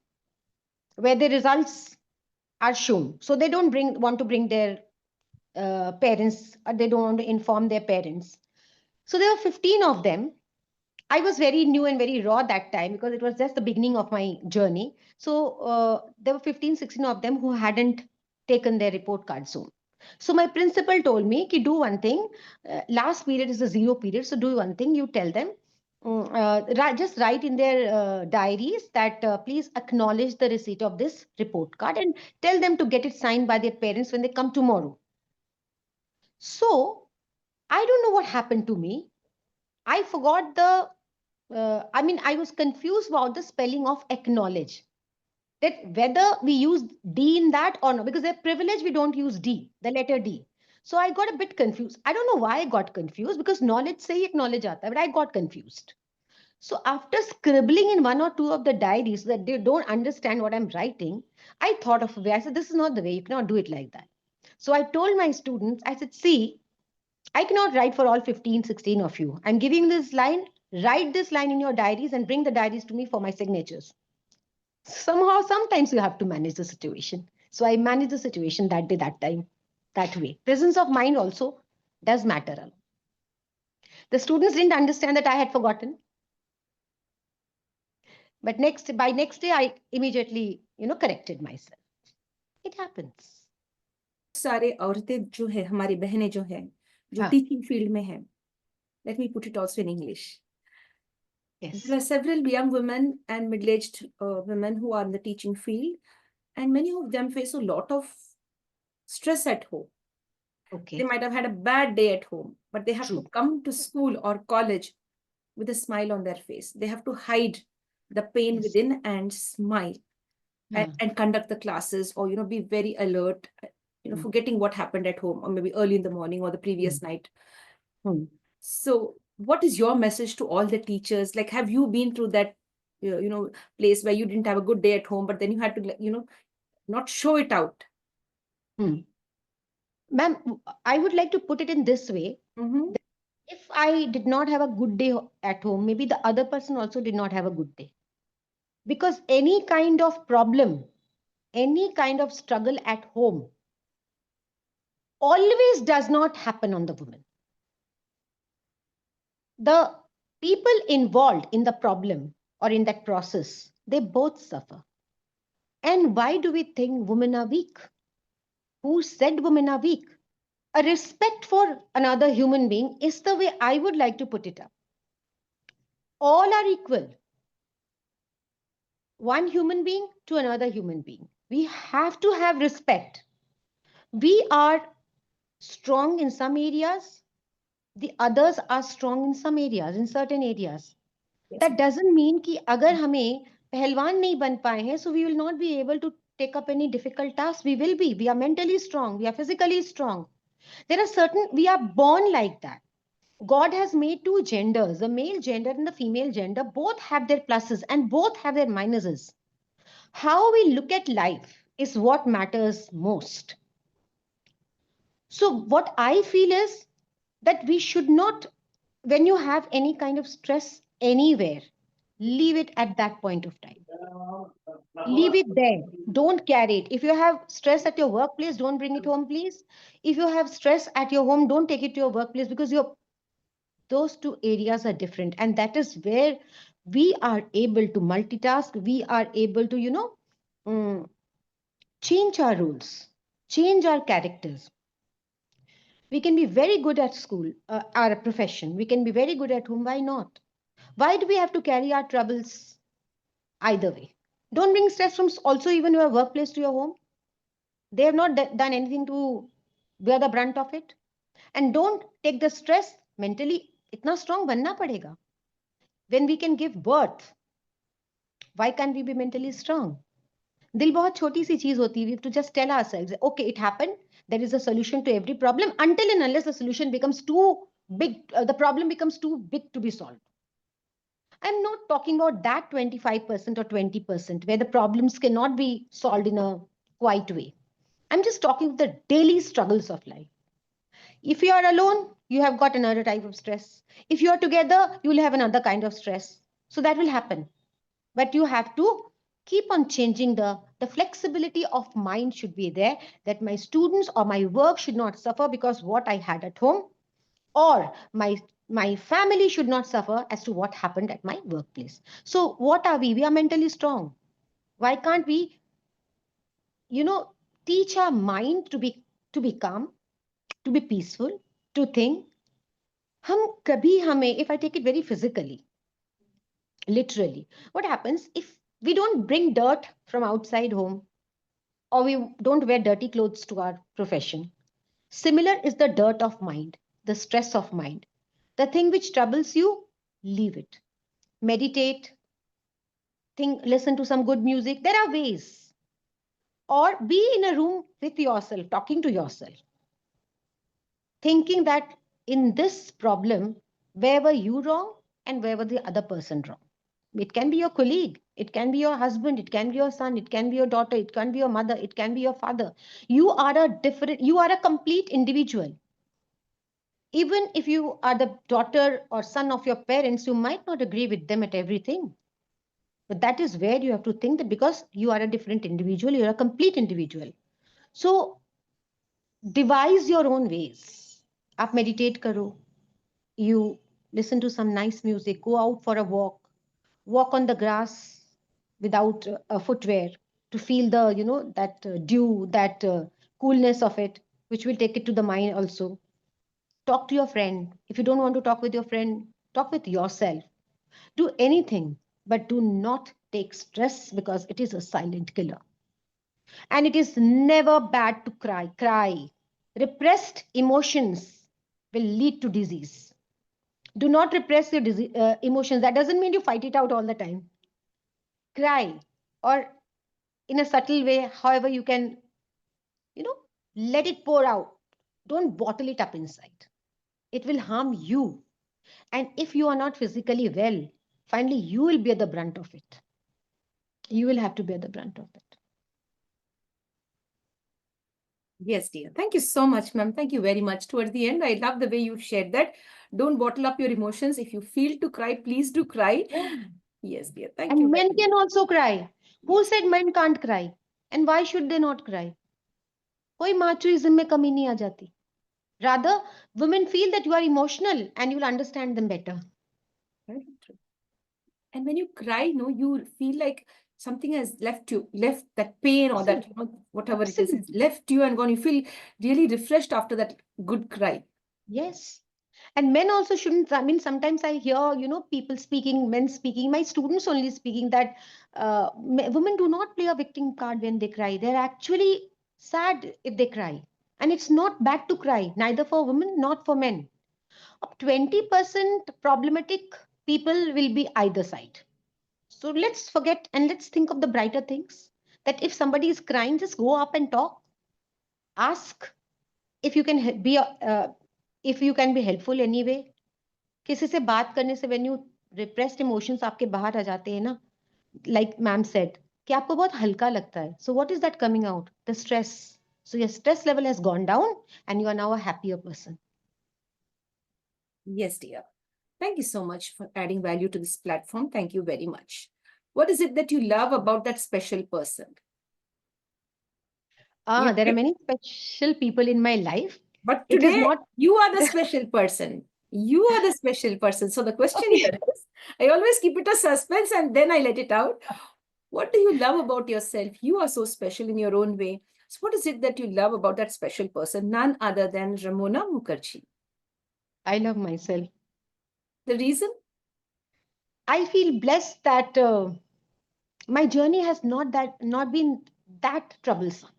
Speaker 2: where the results are shown. So they don't want to bring their parents, or they don't want to inform their parents. So there were 15 of them. I was very new and very raw that time because it was just the beginning of my journey. So there were 15, 16 of them who hadn't taken their report card soon. So my principal told me, ki do one thing. Last period is a zero period. So do one thing. You tell them, just write in their diaries that please acknowledge the receipt of this report card and tell them to get it signed by their parents when they come tomorrow. So I don't know what happened to me. I forgot I was confused about the spelling of acknowledge. That whether we use D in that or not, because they're privileged, we don't use D, the letter D. So I got a bit confused. I don't know why I got confused because knowledge say acknowledge aata hai, but I got confused. So after scribbling in one or two of the diaries so that they don't understand what I'm writing, I thought of a way. I said, this is not the way. You cannot do it like that. So I told my students, I said, see, I cannot write for all 15, 16 of you. I'm giving this line, write this line in your diaries and bring the diaries to me for my signatures. Somehow, sometimes you have to manage the situation. So I managed the situation that day, that time, that way. Presence of mind also does matter a lot. The students didn't understand that I had forgotten. But by next day, I immediately, corrected myself. It happens.
Speaker 1: सारे औरतें जो है, हमारी बहनें जो है, जो
Speaker 2: हाँ,
Speaker 1: टीचिंग फील्ड में है, let me put it also in English. There
Speaker 2: yes,
Speaker 1: are several young women and middle-aged women who are in the teaching field, and many of them face a lot of stress at home. They
Speaker 2: okay,
Speaker 1: might have had a bad day at home, but they have to
Speaker 2: true,
Speaker 1: come to school or college with a smile on their face. They have to hide the pain
Speaker 2: yes,
Speaker 1: within and smile and conduct the classes, or be very alert,
Speaker 2: mm,
Speaker 1: forgetting what happened at home or maybe early in the morning or the
Speaker 2: mm,
Speaker 1: previous night.
Speaker 2: mm.
Speaker 1: So what is your message to all the teachers? Like, have you been through that place where you didn't have a good day at home, but then you had to not show it out?
Speaker 2: Mm. Ma'am, I would like to put it in this way.
Speaker 1: Mm-hmm.
Speaker 2: That if I did not have a good day at home, maybe the other person also did not have a good day. Because any kind of problem, any kind of struggle at home always does not happen on the woman. The people involved in the problem or in that process, they both suffer. And why do we think women are weak? Who said women are weak? A respect for another human being is the way I would like to put it up. All are equal. One human being to another human being. We have to have respect. We are strong in some areas, the others are strong in some areas, in certain areas.
Speaker 1: Yes,
Speaker 2: That doesn't mean कि अगर हमें पहलवान नहीं बन पाए हैं, so we will not be able to take up any difficult task. We will be. We are mentally strong. We are physically strong. There are certain, we are born like that. God has made two genders, the male gender and the female gender. Both have their pluses and both have their minuses. How we look at life is what matters most. So, what I feel is that we should not, when you have any kind of stress anywhere, leave it at that point of time. Leave it there. Don't carry it. If you have stress at your workplace, don't bring it home, please. If you have stress at your home, don't take it to your workplace because those two areas are different. And that is where we are able to multitask. We are able to, mm, change our rules, change our characters. We can be very good at school, our profession. We can be very good at home. Why not? Why do we have to carry our troubles either way? Don't bring stress from also even your workplace to your home. They have not done anything to bear the brunt of it. And don't take the stress mentally. Itna strong banna padega. When we can give birth, why can't we be mentally strong? दिल बहुत छोटी सी चीज होती है. We have to just tell ourselves, okay, it happened. There is a solution to every problem until and unless the solution becomes too big, the problem becomes too big to be solved. I'm not talking about that 25% or 20% where the problems cannot be solved in a quiet way. I'm just talking the daily struggles of life. If you are alone, you have got another type of stress. If you are together, you will have another kind of stress. So that will happen. But you have to keep on changing the flexibility of mind should be there, that my students or my work should not suffer because what I had at home, or my family should not suffer as to what happened at my workplace. So what are we are mentally strong. Why can't we, you know teach our mind to be calm, to be peaceful, to think. हम कभी हमें, if I take it very physically, literally, what happens if we don't bring dirt from outside home, or we don't wear dirty clothes to our profession? Similar is the dirt of mind, the stress of mind. The thing which troubles you, leave it. Meditate, think, listen to some good music. There are ways. Or be in a room with yourself, talking to yourself, thinking that in this problem, where were you wrong and where were the other person wrong? It can be your colleague, it can be your husband, it can be your son, it can be your daughter, it can be your mother, it can be your father. You are a complete individual. Even if you are the daughter or son of your parents, you might not agree with them at everything. But that is where you have to think that because you are a different individual, you're a complete individual. So devise your own ways. Up meditate karo. You listen to some nice music, go out for a walk, walk on the grass, without a footwear, to feel the, that dew, that coolness of it, which will take it to the mind also. Talk to your friend. If you don't want to talk with your friend, talk with yourself. Do anything, but do not take stress, because it is a silent killer. And it is never bad to cry. Cry. Repressed emotions will lead to disease. Do not repress your emotions. That doesn't mean you fight it out all the time. Cry, or in a subtle way, however you can, you know, let it pour out. Don't bottle it up inside. It will harm you. And if you are not physically well, finally you will bear the brunt of it. You will have to bear the brunt of it.
Speaker 1: Yes, dear. Thank you so much, ma'am. Thank you very much. Towards the end, I love the way you shared that. Don't bottle up your emotions. If you feel to cry, please do cry.
Speaker 2: Yeah.
Speaker 1: Yes, dear. Thank you
Speaker 2: And
Speaker 1: very
Speaker 2: men
Speaker 1: much.
Speaker 2: can also cry. Who
Speaker 1: Yes.
Speaker 2: said men can't cry? And why should they not cry? कोई machoism में कमी नहीं आ जाती. Rather, women feel that you are emotional and you will understand them better.
Speaker 1: Very true. And when you cry, no, you feel like something has left you, left that pain or that, whatever it is, has
Speaker 2: Absolutely.
Speaker 1: left you and gone. You feel really refreshed after that good cry.
Speaker 2: Yes. And men also shouldn't. I mean, sometimes I hear, people speaking, men speaking, my students only speaking that women do not play a victim card when they cry. They're actually sad if they cry. And it's not bad to cry, neither for women, not for men. 20% problematic people will be either side. So let's forget and let's think of the brighter things. That if somebody is crying, just go up and talk. Ask if you can if you can be helpful anyway. किसी से बात करने से when you repressed emotions आपके बाहर आ जाते हैं ना, like ma'am said, कि आपको बहुत हल्का लगता है. So what is that coming out? The stress. So your stress level has gone down and you are now a happier person.
Speaker 1: Yes, dear. Thank you so much for adding value to this platform. Thank you very much. What is it that you love about that special person? You
Speaker 2: There are many special people in my life.
Speaker 1: But
Speaker 2: It is
Speaker 1: today,
Speaker 2: not.
Speaker 1: you are the special person. You are the special person. So the question here
Speaker 2: Okay.
Speaker 1: is, I always keep it a suspense and then I let it out. What do you love about yourself? You are so special in your own way. So what is it that you love about that special person? None other than Ramona Mukherjee.
Speaker 2: I love myself.
Speaker 1: The reason?
Speaker 2: I feel blessed that my journey has not been that troublesome.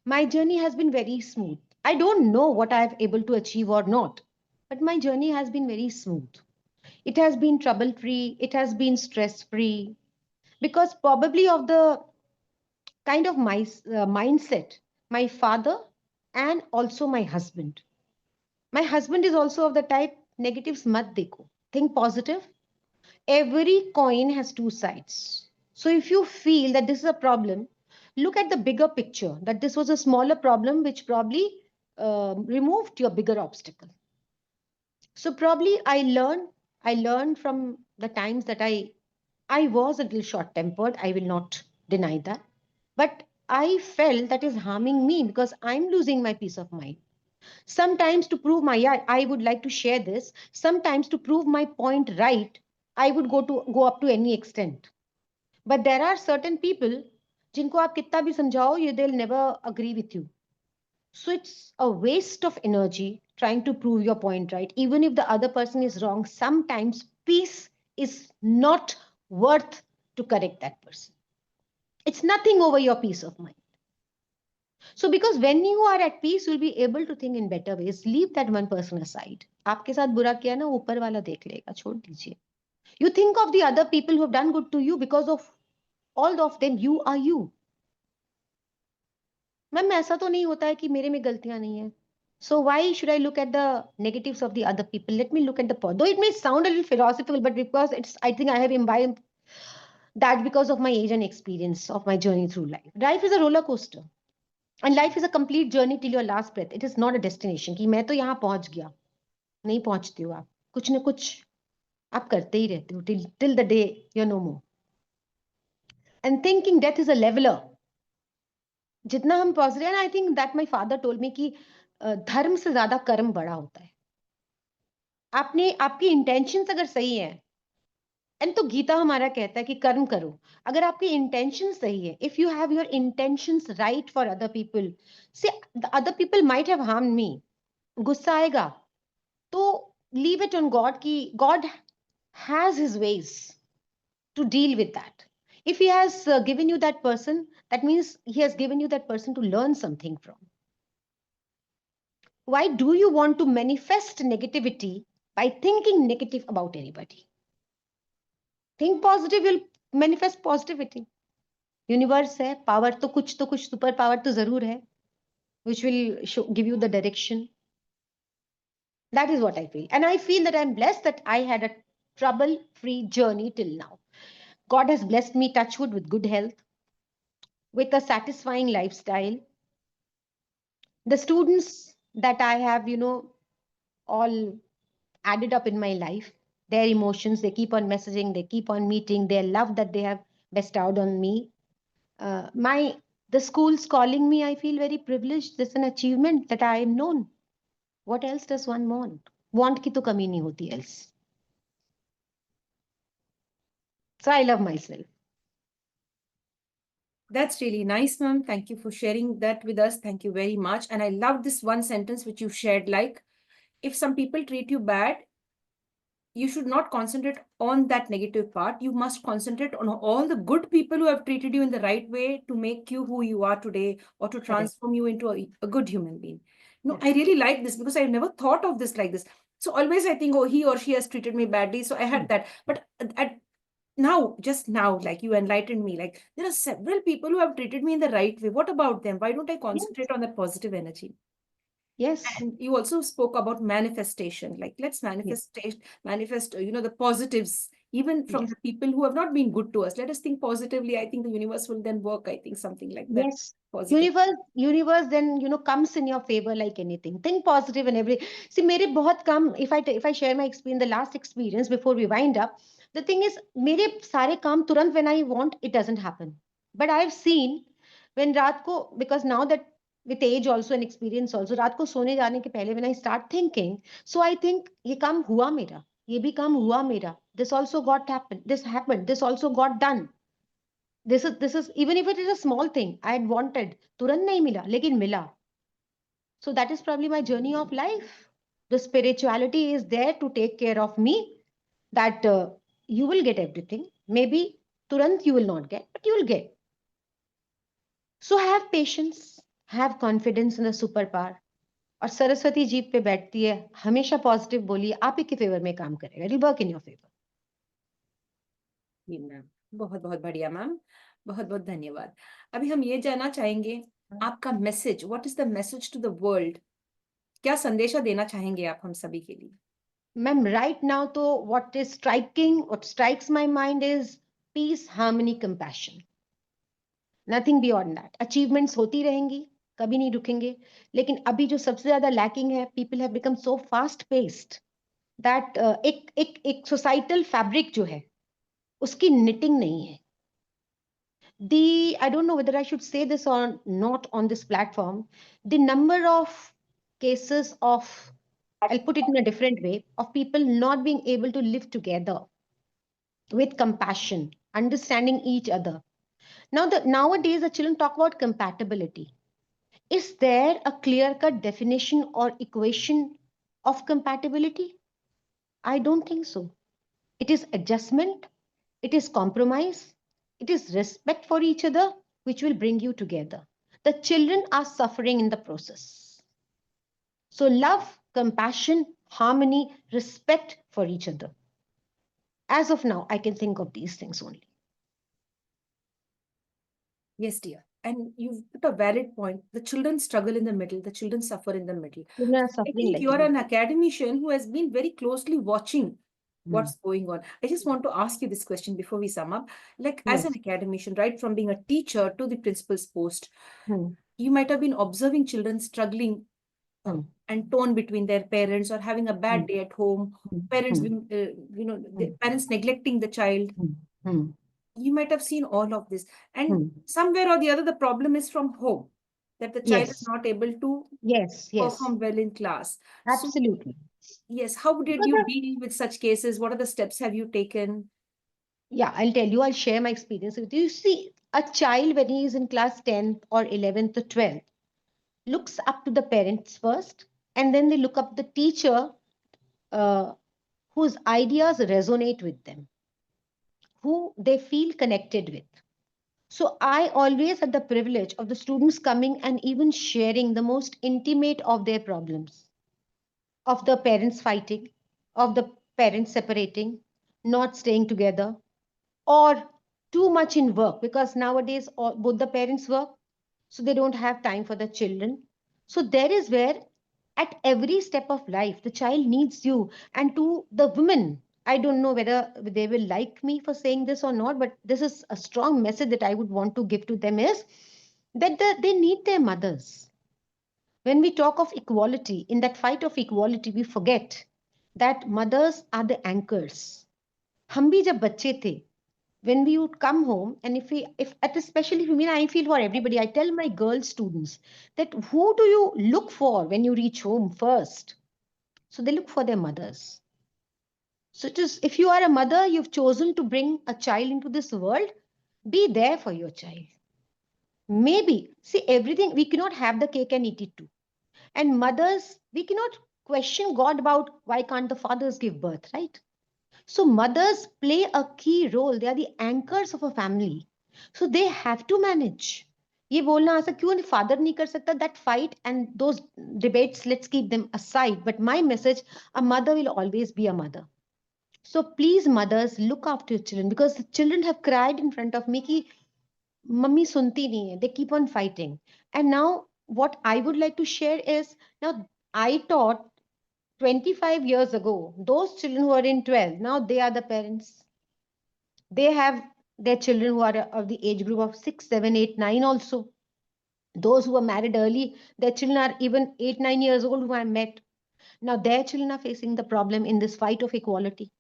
Speaker 2: My journey has been very smooth. I don't know what I've able to achieve or not, but my journey has been very smooth. It has been trouble free. It has been stress free, because probably of the kind of my mindset, my father and also my husband. My husband is also of the type negatives mat dekho. Think positive. Every coin has two sides. So if you feel that this is a problem, look at the bigger picture, that this was a smaller problem which probably removed your bigger obstacle. So probably I learned from the times that I was a little short tempered. I will not deny that. But I felt that is harming me because I'm losing my peace of mind. Sometimes to prove my, yeah, I would like to share this. Sometimes to prove my point right, I would go up to any extent. But there are certain people जिनको आप कितना भी समझाओ, they'll never agree with you. So it's a waste of energy trying to prove your point right. Even if the other person is wrong, sometimes peace is not worth to correct that person. It's nothing over your peace of mind. So because when you are at peace, you'll be able to think in better ways. Leave that one person aside. आपके साथ बुरा किया ना, ऊपर वाला देख लेगा, छोड़ दीजिए. You think of the other people who have done good to you. Because of all of them, you are you. Ma'am ऐसा तो नहीं होता है कि मेरे में गलतियां नहीं है. So why should I look at the negatives of the other people? Let me look at the positive. Though it may sound a little philosophical, but because I think I have imbibed that because of my age and experience of my journey through life. Life is a roller coaster. And life is a complete journey till your last breath. It is not a destination कि मैं तो यहाँ पहुंच गया. नहीं पहुंचते हो आप. कुछ ना कुछ आप करते ही रहते हो till the day you're no more. And thinking death is a leveler. जितना हम पहुंच रहे हैं ना, I think that my father told me कि धर्म से ज्यादा कर्म बड़ा होता है. आपने आपकी इंटेंशंस अगर सही है, एंड तो गीता हमारा कहता है कि कर्म करो. अगर आपकी इंटेंशन सही है, if you have your intentions right for other people, say other people might have harm me, गुस्सा आएगा तो लीव इट ऑन गॉड की God has his ways to deal with that. If he has given you that person, that means he has given you that person to learn something from. Why do you want to manifest negativity by thinking negative about anybody? Think positive, you'll manifest positivity. Universe है, power तो कुछ super power तो जरूर है, which will give you the direction. That is what I feel. And I feel that I'm blessed that I had a trouble-free journey till now. God has blessed me, touch wood, with good health, with a satisfying lifestyle. The students that I have, all added up in my life, their emotions, they keep on messaging, they keep on meeting, their love that they have bestowed on me. My the schools calling me, I feel very privileged. This is an achievement that I am known. What else does one want? Want ki to kami nahi hoti else. So I love myself.
Speaker 1: That's really nice, ma'am. Thank you for sharing that with us. Thank you very much. And I love this one sentence which you shared, like, if some people treat you bad, you should not concentrate on that negative part. You must concentrate on all the good people who have treated you in the right way to make you who you are today, or to
Speaker 2: Correct.
Speaker 1: transform you into a good human being. No,
Speaker 2: Correct.
Speaker 1: I really like this because I never thought of this like this. So always I think, oh, he or she has treated me badly, so I had that. But just now, like, you enlightened me, like, there are several people who have treated me in the right way. What about them? Why don't I
Speaker 2: Yes.
Speaker 1: concentrate on that positive energy?
Speaker 2: Yes.
Speaker 1: And you also spoke about manifestation, like, let's
Speaker 2: Yes.
Speaker 1: manifest, the positives, even from
Speaker 2: Yes.
Speaker 1: the people who have not been good to us. Let us think positively. I think the universe will then work, I think, something like that.
Speaker 2: Yes.
Speaker 1: Positive.
Speaker 2: Universe then comes in your favor like anything. Think positive and every. See, मेरे बहुत काम. If I share my experience, the last experience before we wind up, the thing is, मेरे सारे काम तुरंत when I want, it doesn't happen. But I've seen when रात को, because now that with age also and experience also, रात को सोने जाने के पहले when I start thinking, so I think ये काम हुआ मेरा, ये भी काम हुआ मेरा. This also got happened. This happened. This also got done. This is even if it is a small thing I had wanted, तुरंत नहीं मिला लेकिन मिला. So that is probably my journey of life. The spirituality is there to take care of me, that you will get everything. Maybe turant you will not get, but you will get. So have patience, have confidence in the superpower. और Saraswati jeep पे बैठती है, हमेशा positive बोलिए, आप ही के favour में काम करेगा. It will work in your favour.
Speaker 1: जी मैम, बहुत बहुत बढ़िया मैम, बहुत बहुत धन्यवाद. अभी हम ये जानना चाहेंगे, आपका message, what is the message to the world? क्या संदेशा देना चाहेंगे आप हम सभी के लिए?
Speaker 2: Ma'am, right now, तो what strikes my mind is peace, harmony, compassion. Nothing beyond that. Achievements होती रहेंगी, कभी नहीं रुकेंगे. लेकिन अभी जो सबसे ज्यादा lacking है, people have become so fast paced that एक societal fabric जो है, उसकी knitting नहीं है. I don't know whether I should say this or not on this platform. The number of cases of, I'll put it in a different way, of people not being able to live together with compassion, understanding each other. Nowadays, the children talk about compatibility. Is there a clear-cut definition or equation of compatibility? I don't think so. It is adjustment, it is compromise, it is respect for each other, which will bring you together. The children are suffering in the process. So, love, compassion, harmony, respect for each other. As of now, I can think of these things only.
Speaker 1: Yes, dear. And you've put a valid point. The children struggle in the middle, the children suffer in the middle.
Speaker 2: Children are
Speaker 1: I
Speaker 2: suffering
Speaker 1: think
Speaker 2: like
Speaker 1: you are an
Speaker 2: anything.
Speaker 1: academician who has been very closely watching
Speaker 2: Hmm.
Speaker 1: what's going on. I just want to ask you this question before we sum up. Like, as an
Speaker 2: Yes.
Speaker 1: academician, right from being a teacher to the principal's post,
Speaker 2: Hmm.
Speaker 1: you might have been observing children struggling
Speaker 2: Hmm.
Speaker 1: and torn between their parents, or having a
Speaker 2: Hmm.
Speaker 1: bad day at home,
Speaker 2: Hmm.
Speaker 1: parents
Speaker 2: Hmm.
Speaker 1: being, the
Speaker 2: Hmm.
Speaker 1: parents neglecting the child.
Speaker 2: Hmm. Hmm.
Speaker 1: You might have seen all of this, and
Speaker 2: Hmm.
Speaker 1: somewhere or the other the problem is from home, that the child is
Speaker 2: Yes.
Speaker 1: not able to
Speaker 2: Yes. Yes.
Speaker 1: perform well in class. So
Speaker 2: Absolutely.
Speaker 1: yes, how did
Speaker 2: Because
Speaker 1: you deal with such cases? What are the steps have you taken?
Speaker 2: Yeah, I'll tell you, I'll share my experience with you. You see, a child when he is in class 10th or 11th or 12th looks up to the parents first, and then they look up the teacher uh, whose ideas resonate with them, who they feel connected with. So I always had the privilege of the students coming and even sharing the most intimate of their problems, of the parents fighting, of the parents separating, not staying together, or too much in work, because nowadays both the parents work, so they don't have time for the children. So there is where at every step of life the child needs you. And to the women, I don't know whether they will like me for saying this or not, but this is a strong message that I would want to give to them, is that they need their mothers. When we talk of equality, in that fight of equality, we forget that mothers are the anchors. हम भी जब बच्चे थे, when we would come home, and if at especially for me, I feel for everybody, I tell my girl students that who do you look for when you reach home first? So they look for their mothers. So it is, if you are a mother, you've chosen to bring a child into this world, be there for your child. Maybe see, everything, we cannot have the cake and eat it too. And mothers, we cannot question God about why can't the fathers give birth, right? So mothers play a key role. They are the anchors of a family. So they have to manage. ये बोलना ऐसा क्यों father नहीं कर सकता, that fight and those debates, let's keep them aside. But my message, a mother will always be a mother. So please, mothers, look after your children, because the children have cried in front of me कि mummy sunti nahi hai. They keep on fighting. And now what I would like to share is, now I taught 25 years ago, those children who are in 12, now they are the parents. They have their children who are of the age group of 6, 7, 8, 9 also. Those who were married early, their children are even 8, 9 years old who I met. Now their children are facing the problem in this fight of equality.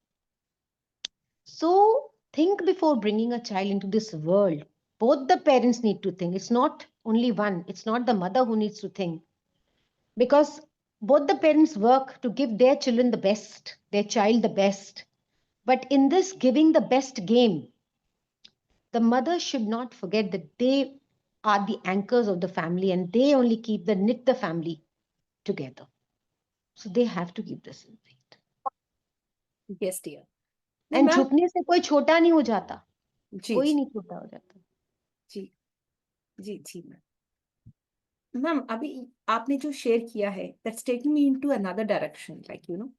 Speaker 2: So think before bringing a child into this world. Both the parents need to think. It's not only one. It's not the mother who needs to think. Because both the parents work to give their children the best, their child the best. But in this giving the best game, the mother should not forget that they are the anchors of the family, and they only keep the knit the family together. So they have to keep this in mind.
Speaker 1: Yes, dear. No,
Speaker 2: And
Speaker 1: ma'am.
Speaker 2: झुकने से कोई छोटा नहीं हो जाता.
Speaker 1: जी
Speaker 2: कोई
Speaker 1: जी
Speaker 2: नहीं छोटा हो जाता.
Speaker 1: जी जी जी मैम. मैम, अभी आपने जो शेयर किया है, that's taking me into another direction, like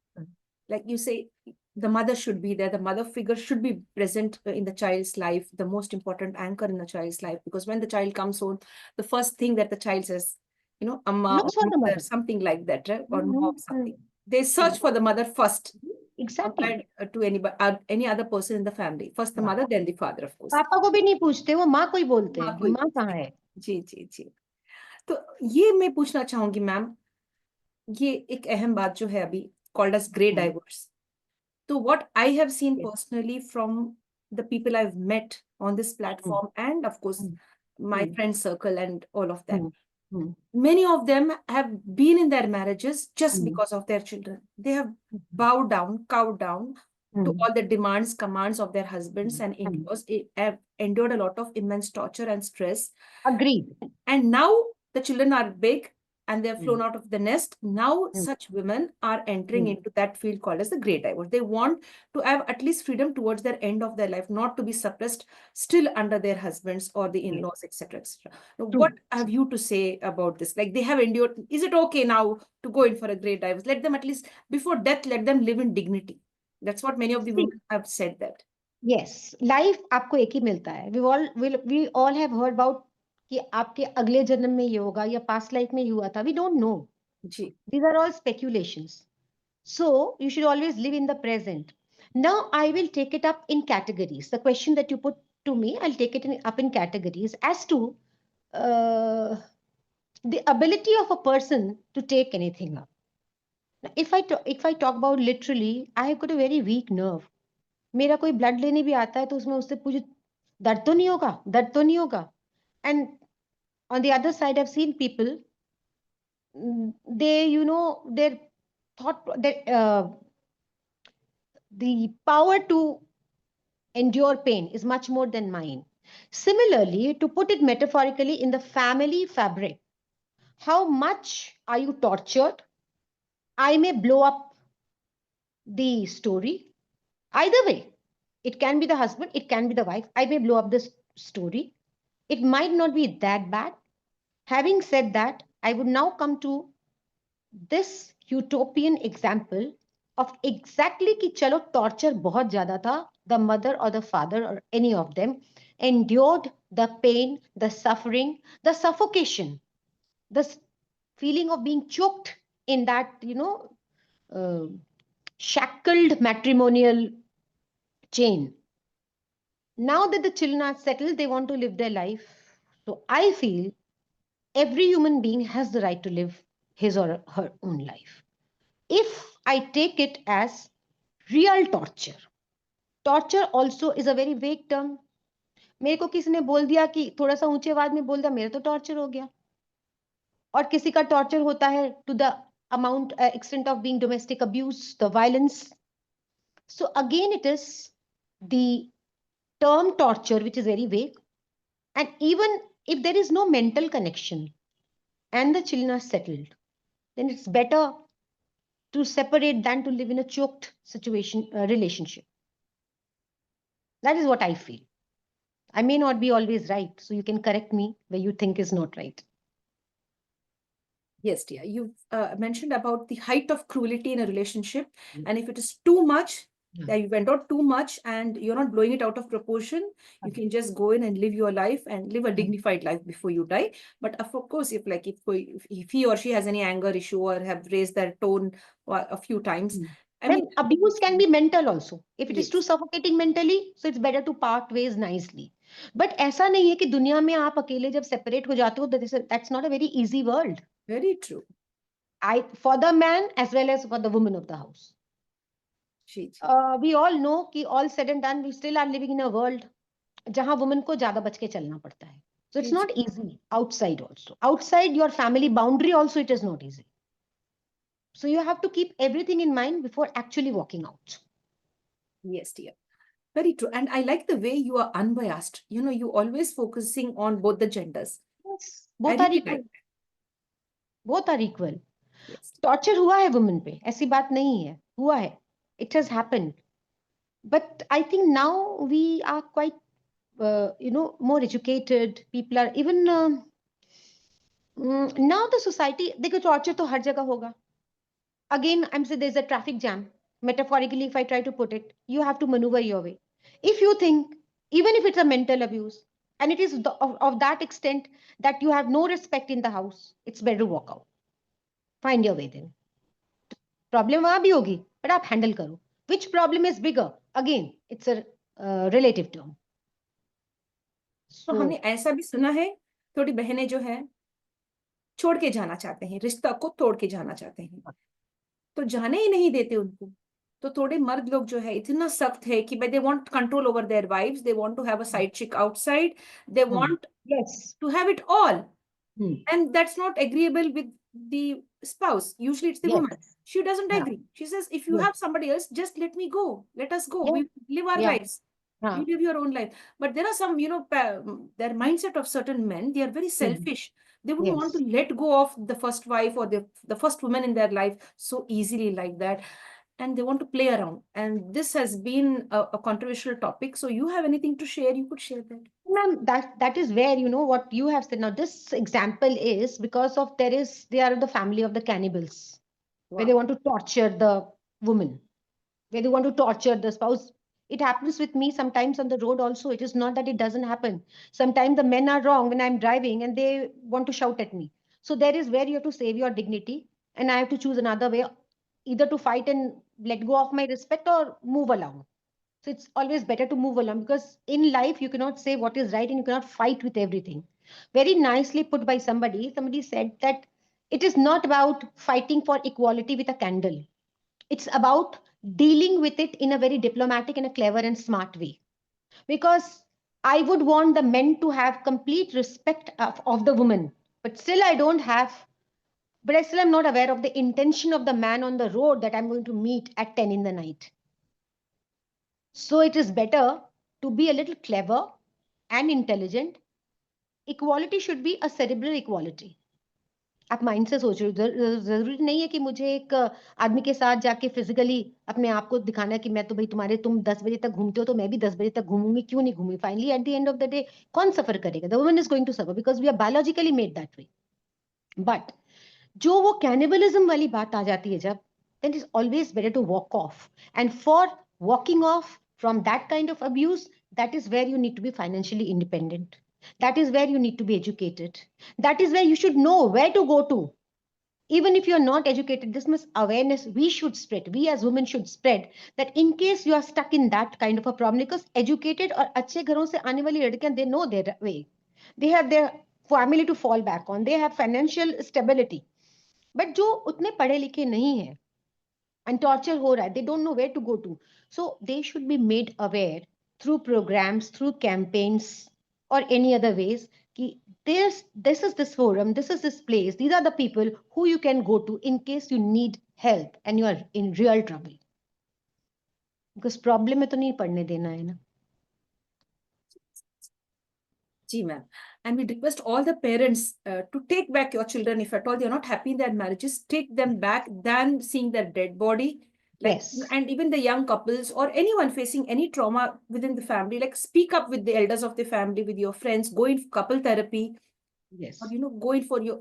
Speaker 1: like you say, the mother should be there, the mother figure should be present in the child's life, the most important anchor in the child's life, because when the child comes home, the first thing that the child says, amma or
Speaker 2: Looks for the
Speaker 1: mother,
Speaker 2: mother.
Speaker 1: something like that, right? Or mom,
Speaker 2: Mm-hmm.
Speaker 1: something. They search for the mother first,
Speaker 2: Exactly.
Speaker 1: compared to anybody, any other person in the family. First the
Speaker 2: Yeah.
Speaker 1: mother, then the father, of course.
Speaker 2: पापा को भी नहीं पूछते, वो माँ को ही बोलते
Speaker 1: माँ
Speaker 2: हैं
Speaker 1: को ही
Speaker 2: माँ कहाँ
Speaker 1: पूछते हैं.
Speaker 2: है.
Speaker 1: जी जी जी. तो ये मैं पूछना चाहूंगी मैम, ये एक अहम बात जो है अभी, called as grey
Speaker 2: Hmm.
Speaker 1: Divorce. So what I have seen
Speaker 2: Yes.
Speaker 1: personally from the people I've met on this
Speaker 2: Hmm.
Speaker 1: platform, and of course
Speaker 2: Hmm.
Speaker 1: my
Speaker 2: Hmm.
Speaker 1: friend circle and all of that,
Speaker 2: Hmm. Hmm.
Speaker 1: many of them have been in their marriages just
Speaker 2: Hmm.
Speaker 1: because of their children. They have bowed down, cowed down to
Speaker 2: Hmm.
Speaker 1: all the demands, commands of their husbands
Speaker 2: Hmm.
Speaker 1: and
Speaker 2: Hmm.
Speaker 1: in-laws. Have endured a lot of immense torture and stress,
Speaker 2: Agreed.
Speaker 1: and now the children are big and they're
Speaker 2: Hmm.
Speaker 1: flown out of the nest. Now
Speaker 2: Hmm.
Speaker 1: such women are entering
Speaker 2: Hmm.
Speaker 1: into that field called as the great divorce. They want to have at least freedom towards their end of their life, not to be suppressed still under their husbands or the
Speaker 2: Yes.
Speaker 1: in-laws, etc., etc. Now, what
Speaker 2: True.
Speaker 1: have you to say about this? Like, they have endured. Is it okay now to go in for a great divorce? Let them, at least before death, let them live in dignity. That's what many of the
Speaker 2: See,
Speaker 1: women have said that.
Speaker 2: yes, life आपको एक ही मिलता है. We all have heard about कि आपके अगले जन्म में ये होगा या past life में ये हुआ था. We don't know.
Speaker 1: Ji.
Speaker 2: These are all speculations. So you should always live in the present. Now I will take it up in categories. The question that you put to me, I'll take it up in categories as to uh, the ability of a person to take anything up. Now, if I talk about literally, I have got a very weak nerve. मेरा कोई blood लेने भी आता है तो उसमें उससे पूछे दर्द तो नहीं होगा, दर्द तो नहीं होगा. And on the other side, I've seen people, they, their thought, their, the power to endure pain is much more than mine. Similarly, to put it metaphorically, in the family fabric, how much are you tortured? I may blow up the story. Either way, it can be the husband, it can be the wife. I may blow up this story. It might not be that bad. Having said that, I would now come to this utopian example of exactly कि चलो torture बहुत ज्यादा था, the mother or the father or any of them endured the pain, the suffering, the suffocation, the feeling of being choked in that, uh, shackled matrimonial chain. Now that the children are settled, they want to live their life. So I feel every human being has the right to live his or her own life. If I take it as real torture, torture also is a very vague term. मेरे को किसी ने बोल दिया कि थोड़ा सा ऊंचे आवाज में बोल दिया मेरा तो टॉर्चर हो गया और किसी का टॉर्चर होता है to the amount extent of being domestic abuse, the violence. So again it is the term torture which is very vague, and even if there is no mental connection and the children are settled, then it's better to separate than to live in a choked situation relationship. That is what I feel. I may not be always right, so you can correct me where you think is not right.
Speaker 1: Yes, dear. You mentioned about the height of cruelty in a relationship, and if it is too much, that you went out too much, and you're not blowing it out of proportion, you can just go in and live your life and live a dignified life before you die. But of course, if he or she has any anger issue or have raised their tone a few times, I
Speaker 2: Then
Speaker 1: mean,
Speaker 2: abuse can be mental also. If it is too
Speaker 1: yes,
Speaker 2: suffocating mentally, so it's better to part ways nicely. But ऐसा नहीं है कि दुनिया में आप अकेले जब separate हो जाते हो, that's not a very easy world.
Speaker 1: very true.
Speaker 2: For the man as well as for the woman of the house.
Speaker 1: Ji, ji.
Speaker 2: We all know कि all said and done, we still are living in a world जहाँ woman को ज्यादा बच के चलना पड़ता है. So it's
Speaker 1: जी, जी.
Speaker 2: not easy outside also. Outside your family boundary also it is not easy. So you have to keep everything in mind before actually walking out.
Speaker 1: Yes, dear. Very true. And I like the way you are unbiased. You always focusing on both the genders.
Speaker 2: Yes,
Speaker 1: I
Speaker 2: both are
Speaker 1: really
Speaker 2: equal.
Speaker 1: like that.
Speaker 2: Both are equal.
Speaker 1: Yes.
Speaker 2: Torture हुआ है women पे, ऐसी बात नहीं है, हुआ है. It has happened. But I think now we are quite, more educated. People are even now the society. देखो टॉर्चर तो हर जगह होगा. Again, I'm saying there's a traffic jam. Metaphorically, if I try to put it, you have to maneuver your way. If you think, even if it's a mental abuse, and it is of that extent that you have no respect in the house, it's better to walk out. Find your way then. Problem वहां भी होगी but आप handle करो. Which problem is bigger, again it's a relative term.
Speaker 1: तो
Speaker 2: so
Speaker 1: हमने ऐसा भी सुना है, थोड़ी बहनें जो है छोड़ के जाना चाहते हैं, रिश्ता को तोड़ के जाना चाहते हैं, तो जाने ही नहीं देते उनको. तो थोड़े मर्द लोग जो है इतना सख्त है कि they want control over their wifes, they want to have a side chick outside, they want
Speaker 2: yes.
Speaker 1: To have it all. And that's not agreeable with the spouse. Usually it's the woman.
Speaker 2: Yes.
Speaker 1: She doesn't
Speaker 2: हाँ.
Speaker 1: agree. She says, if you
Speaker 2: yes.
Speaker 1: have somebody else, just let me go. Let us go.
Speaker 2: या.
Speaker 1: We live our
Speaker 2: या.
Speaker 1: lives.
Speaker 2: हाँ.
Speaker 1: You live your own life. But there are some, their mindset of certain men, they are very selfish. They wouldn't want
Speaker 2: yes.
Speaker 1: to let go of the first wife or the first woman in their life so easily like that. And they want to play around. And this has been a controversial topic. So you have anything to share? You could share that.
Speaker 2: Ma'am, that is where what you have said. Now, this example is because of they are the family of the cannibals, where they
Speaker 1: Wow.
Speaker 2: want to torture the woman, where they want to torture the spouse. It happens with me sometimes on the road also. It is not that it doesn't happen. Sometimes the men are wrong when I'm driving and they want to shout at me. So there is where you have to save your dignity, and I have to choose another way, either to fight and let go of my respect or move along. So it's always better to move along, because in life you cannot say what is right and you cannot fight with everything. Very nicely put by somebody. Somebody said that it is not about fighting for equality with a candle. It's about dealing with it in a very diplomatic and a clever and smart way. Because I would want the men to have complete respect of the woman, but still I don't have, but I still am not aware of the intention of the man on the road that I'm going to meet at 10 in the night. So it is better to be a little clever and intelligent, equality should be a cerebral equality. आप mind से सोच रहे हो, जरूरी नहीं है कि मुझे एक आदमी के साथ जाके फिजिकली अपने आप को दिखाना है कि मैं तो भाई तुम्हारे, तुम 10 बजे तक घूमते हो तो मैं भी 10 बजे तक घूमूंगी, क्यों नहीं घूमी? Finally at the end of the day कौन सफर करेगा? The woman is going to suffer because we are biologically made that way. But जो वो कैनिबलिज्म वाली बात आ जाती है जब, then it's always better to walk off. And for walking off from that kind of abuse, that is where you need to be financially independent. That is where you need to be educated. That is where you should know where to go to. Even if you're not educated, this much awareness we should spread. We as women should spread that in case you are stuck in that kind of a problem, because educated और अच्छे घरों से आने वाली लड़कियां, they know their way. They have their family to fall back on. They have financial stability. But जो उतने पढ़े लिखे नहीं है and torture हो रहा है, they don't know where to go to. So they should be made aware through programs, through campaigns, or any other ways कि this is this forum, this is this place, these are the people who you can go to in case you need help and you are in real trouble. Because problem में तो नहीं पढ़ने देना है ना.
Speaker 1: Ji, ma'am. And we request all the parents to take back your children. If at all they're not happy in their marriages, take them back than seeing their dead body. Like,
Speaker 2: Yes.
Speaker 1: and even the young couples or anyone facing any trauma within the family, like speak up with the elders of the family, with your friends, go in couple therapy,
Speaker 2: Yes.
Speaker 1: or go in for your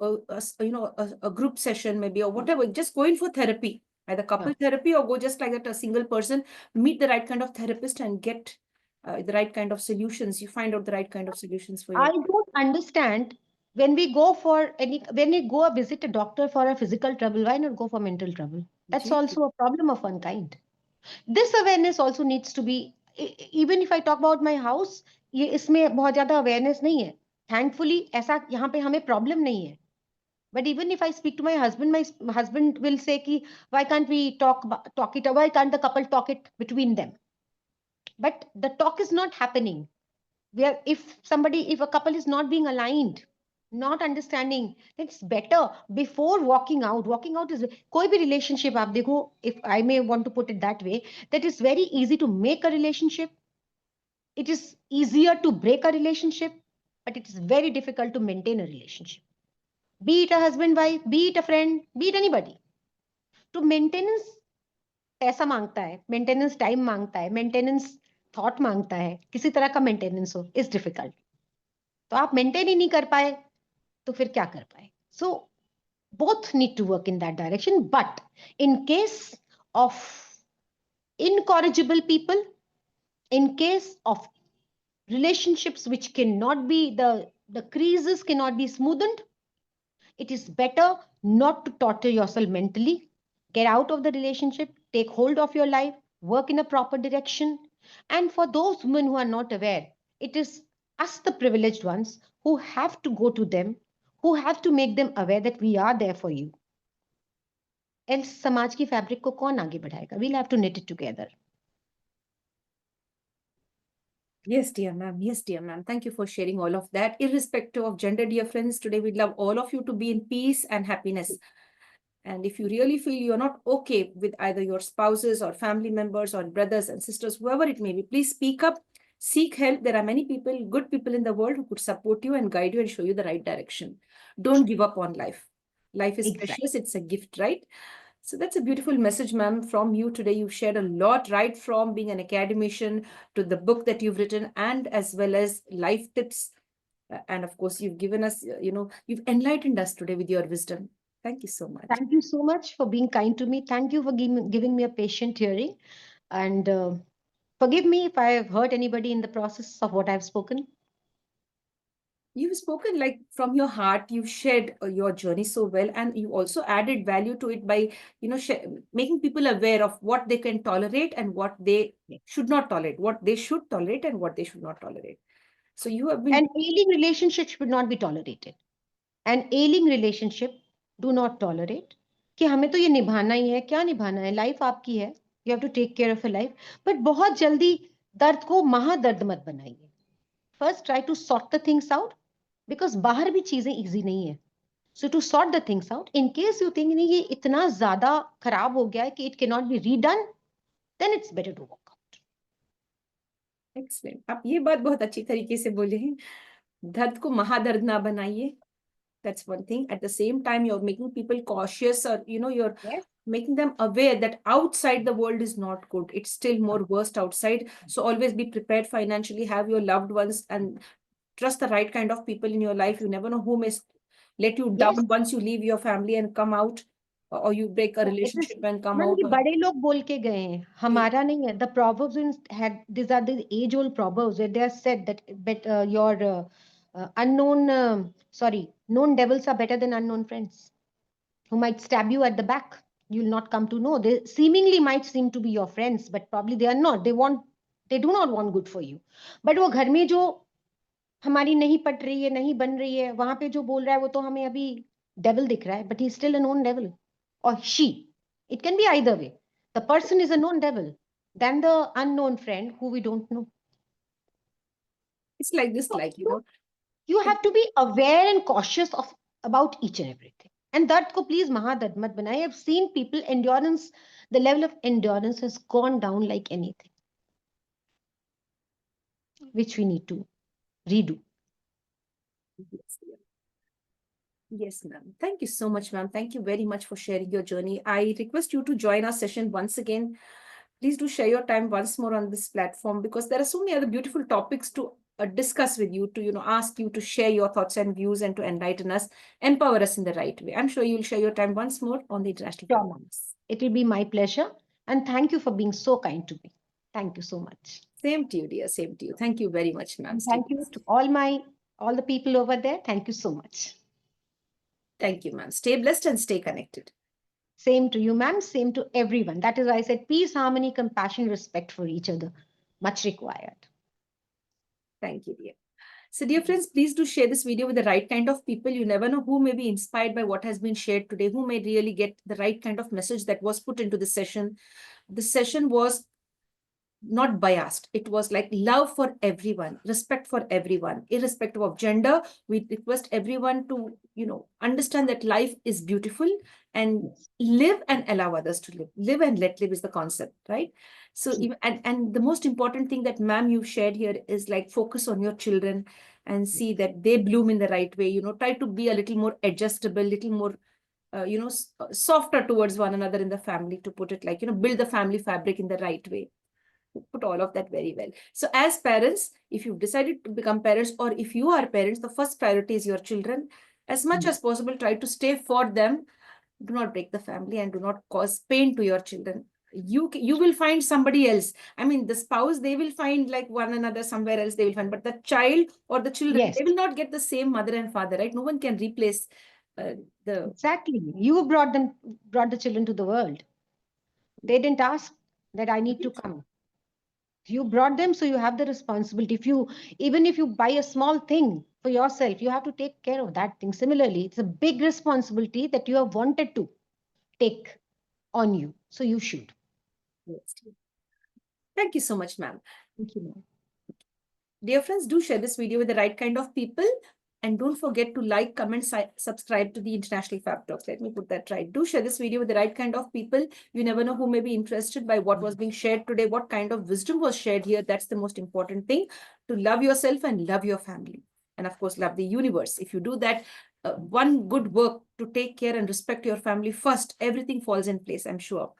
Speaker 1: a group session maybe, or whatever. Just go in for therapy, either couple therapy or go just like that, a single person, meet the right kind of therapist and get the right kind of solutions. You find out the right kind of solutions for
Speaker 2: I
Speaker 1: your.
Speaker 2: don't understand when we go for when we go visit a doctor for a physical trouble, why not go for mental trouble? That's
Speaker 1: Ji,
Speaker 2: also a problem of one kind. This awareness also needs to be, even if I talk about my house, ये इसमें बहुत ज्यादा awareness नहीं है. Thankfully ऐसा यहाँ पे हमें problem नहीं है. But even if I speak to my husband will say कि why can't we talk it, why can't the couple talk it between them? But the talk is not happening. Where if a couple is not being aligned, not understanding, it's better before walking out is कोई भी relationship आप देखो, if I may want to put it that way, that is very easy to make a relationship, it is easier to break a relationship, but it is very difficult to maintain a relationship, be it a husband wife, be it a friend, be it anybody. To maintenance पैसा मांगता है, maintenance time मांगता है, maintenance thought मांगता है, किसी तरह का मेंटेनेंस हो इज डिफिकल्ट. तो आप मेंटेन ही नहीं कर पाए तो फिर क्या कर पाए? सो both need to work in that direction. But in case of incorrigible people, in case of relationships which cannot be, the creases cannot be smoothened, it is better not to torture yourself mentally. Get out of the relationship, take hold of your life, work in a proper direction. And for those women who are not aware, it is us, the privileged ones, who have to go to them, who have to make them aware that we are there for you. Else समाज की fabric को कौन आगे बढ़ाएगा? We'll have to knit it together.
Speaker 1: Yes, dear ma'am. Yes, dear ma'am. Thank you for sharing all of that. Irrespective of gender, dear friends, today we'd love all of you to be in peace and happiness. And if you really feel you're not okay with either your spouses or family members or brothers and sisters, whoever it may be, please speak up, seek help. There are many people, good people in the world who could support you and guide you and show you the right direction. Don't give up on life. Life is
Speaker 2: Exactly.
Speaker 1: precious. It's a gift, right? So that's a beautiful message, ma'am, from you today. You've shared a lot, right from being an academician to the book that you've written, and as well as life tips. And of course, you've given us, you've enlightened us today with your wisdom. Thank you so much.
Speaker 2: Thank you so much for being kind to me. Thank you for giving me a patient hearing. And forgive me if I have hurt anybody in the process of what I've spoken.
Speaker 1: You've spoken like from your heart. You've shared your journey so well, and you also added value to it by, making people aware of what they can tolerate and what they should not tolerate, what they should tolerate and what they should not tolerate. So you have been.
Speaker 2: An ailing relationship should not be tolerated. An ailing relationship do not tolerate. कि हमें तो ये निभाना ही है, क्या निभाना है? Life आपकी है, you have to take care of your life. But बहुत जल्दी दर्द को महादर्द मत बनाइए. First try to sort the things out, because बाहर भी चीजें easy नहीं है. So to sort the things out, in case you think नहीं ये इतना ज्यादा खराब हो गया है कि it cannot be redone, then it's better to walk out.
Speaker 1: Excellent, आप ये बात बहुत अच्छी तरीके से बोले हैं, दर्द को महादर्द ना बनाइए. That's one thing. At the same time, you're making people cautious, or you're
Speaker 2: Yes.
Speaker 1: making them aware that outside the world is not good. It's still more worst outside. So always be prepared financially, have your loved ones, and trust the right kind of people in your life. You never know who may let you
Speaker 2: Yes.
Speaker 1: down once you leave your family and come out, or you break a
Speaker 2: It is,
Speaker 1: relationship and come
Speaker 2: ma'am
Speaker 1: out.
Speaker 2: ये बड़े लोग बोल के गए हैं, हमारा नहीं है. The proverbs had these are the age old proverbs where they are said that your unknown sorry known devils are better than unknown friends who might stab you at the back. You'll not come to know. They seemingly might seem to be your friends, but probably they are not. They do not want good for you. But वो घर में जो हमारी नहीं पट रही है, नहीं बन रही है, वहां पे जो बोल रहा है वो तो हमें अभी डेविल दिख रहा है, but he still a known devil. और she, it can be either way. The person is a known devil than the unknown friend who we don't know.
Speaker 1: It's like this, like,
Speaker 2: So you have to be aware and cautious of about each and everything. And that ko please mahadad mat banaye. I have seen people endurance, the level of endurance has gone down like anything, which we need to redo.
Speaker 1: Yes, yes, ma'am. Thank you so much, ma'am. Thank you very much for sharing your journey. I request you to join our session once again. Please do share your time once more on this platform, because there are so many other beautiful topics to discuss with you, to ask you to share your thoughts and views and to enlighten us, empower us in the right way. I'm sure you'll share your time once more on the international
Speaker 2: Sure, ma'am.
Speaker 1: platforms.
Speaker 2: It will be my pleasure. And thank you for being so kind to me. Thank you so much.
Speaker 1: Same to you, dear. Same to you. Thank you very much, ma'am.
Speaker 2: And
Speaker 1: Stay
Speaker 2: thank you
Speaker 1: blessed.
Speaker 2: to all the people over there. Thank you so much.
Speaker 1: Thank you, ma'am. Stay blessed and stay connected.
Speaker 2: Same to you, ma'am. Same to everyone. That is why I said peace, harmony, compassion, respect for each other. Much required.
Speaker 1: Thank you, dear. So, dear friends, please do share this video with the right kind of people. You never know who may be inspired by what has been shared today, who may really get the right kind of message that was put into the session. The session was not biased. It was like love for everyone, respect for everyone, irrespective of gender. We request everyone to, understand that life is beautiful, and
Speaker 2: Yes.
Speaker 1: live and allow others to live. Live and let live is the concept, right? So, and the most important thing that, ma'am, you shared here is like focus on your children and see that they bloom in the right way. Try to be a little more adjustable, little more softer towards one another in the family, to put it like, build the family fabric in the right way. Put all of that very well. So as parents, if you've decided to become parents, or if you are parents, the first priority is your children. As much as possible, try to stay for them. Do not break the family and do not cause pain to your children. You will find somebody else. I mean, the spouse, they will find like one another somewhere else, they will find, but the child or the children,
Speaker 2: Yes.
Speaker 1: they will not get the same mother and father, right? No one can replace the
Speaker 2: Exactly. You brought the children to the world. They didn't ask that I need to come. You brought them, so you have the responsibility. Even if you buy a small thing for yourself, you have to take care of that thing. Similarly, it's a big responsibility that you have wanted to take on you, so you should.
Speaker 1: Thank you so much, ma'am.
Speaker 2: Thank you, ma'am.
Speaker 1: Dear friends, do share this video with the right kind of people. And don't forget to like, comment, subscribe to the International Fab Talks. Let me put that right. Do share this video with the right kind of people. You never know who may be interested by what was being shared today, what kind of wisdom was shared here. That's the most important thing, to love yourself and love your family. And of course, love the universe. If you do that, one good work to take care and respect your family first, everything falls in place, I'm sure.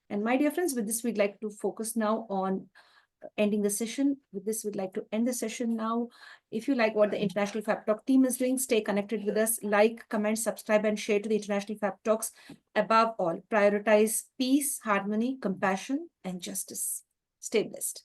Speaker 1: And my dear friends, with this, we'd like to focus now on ending the session. With this, we'd like to end the session now. If you like what the International Fab Talk team is doing, stay connected with us. Like, comment, subscribe, and share to the International Fab Talks. Above all, prioritize peace, harmony, compassion, and justice. Stay blessed.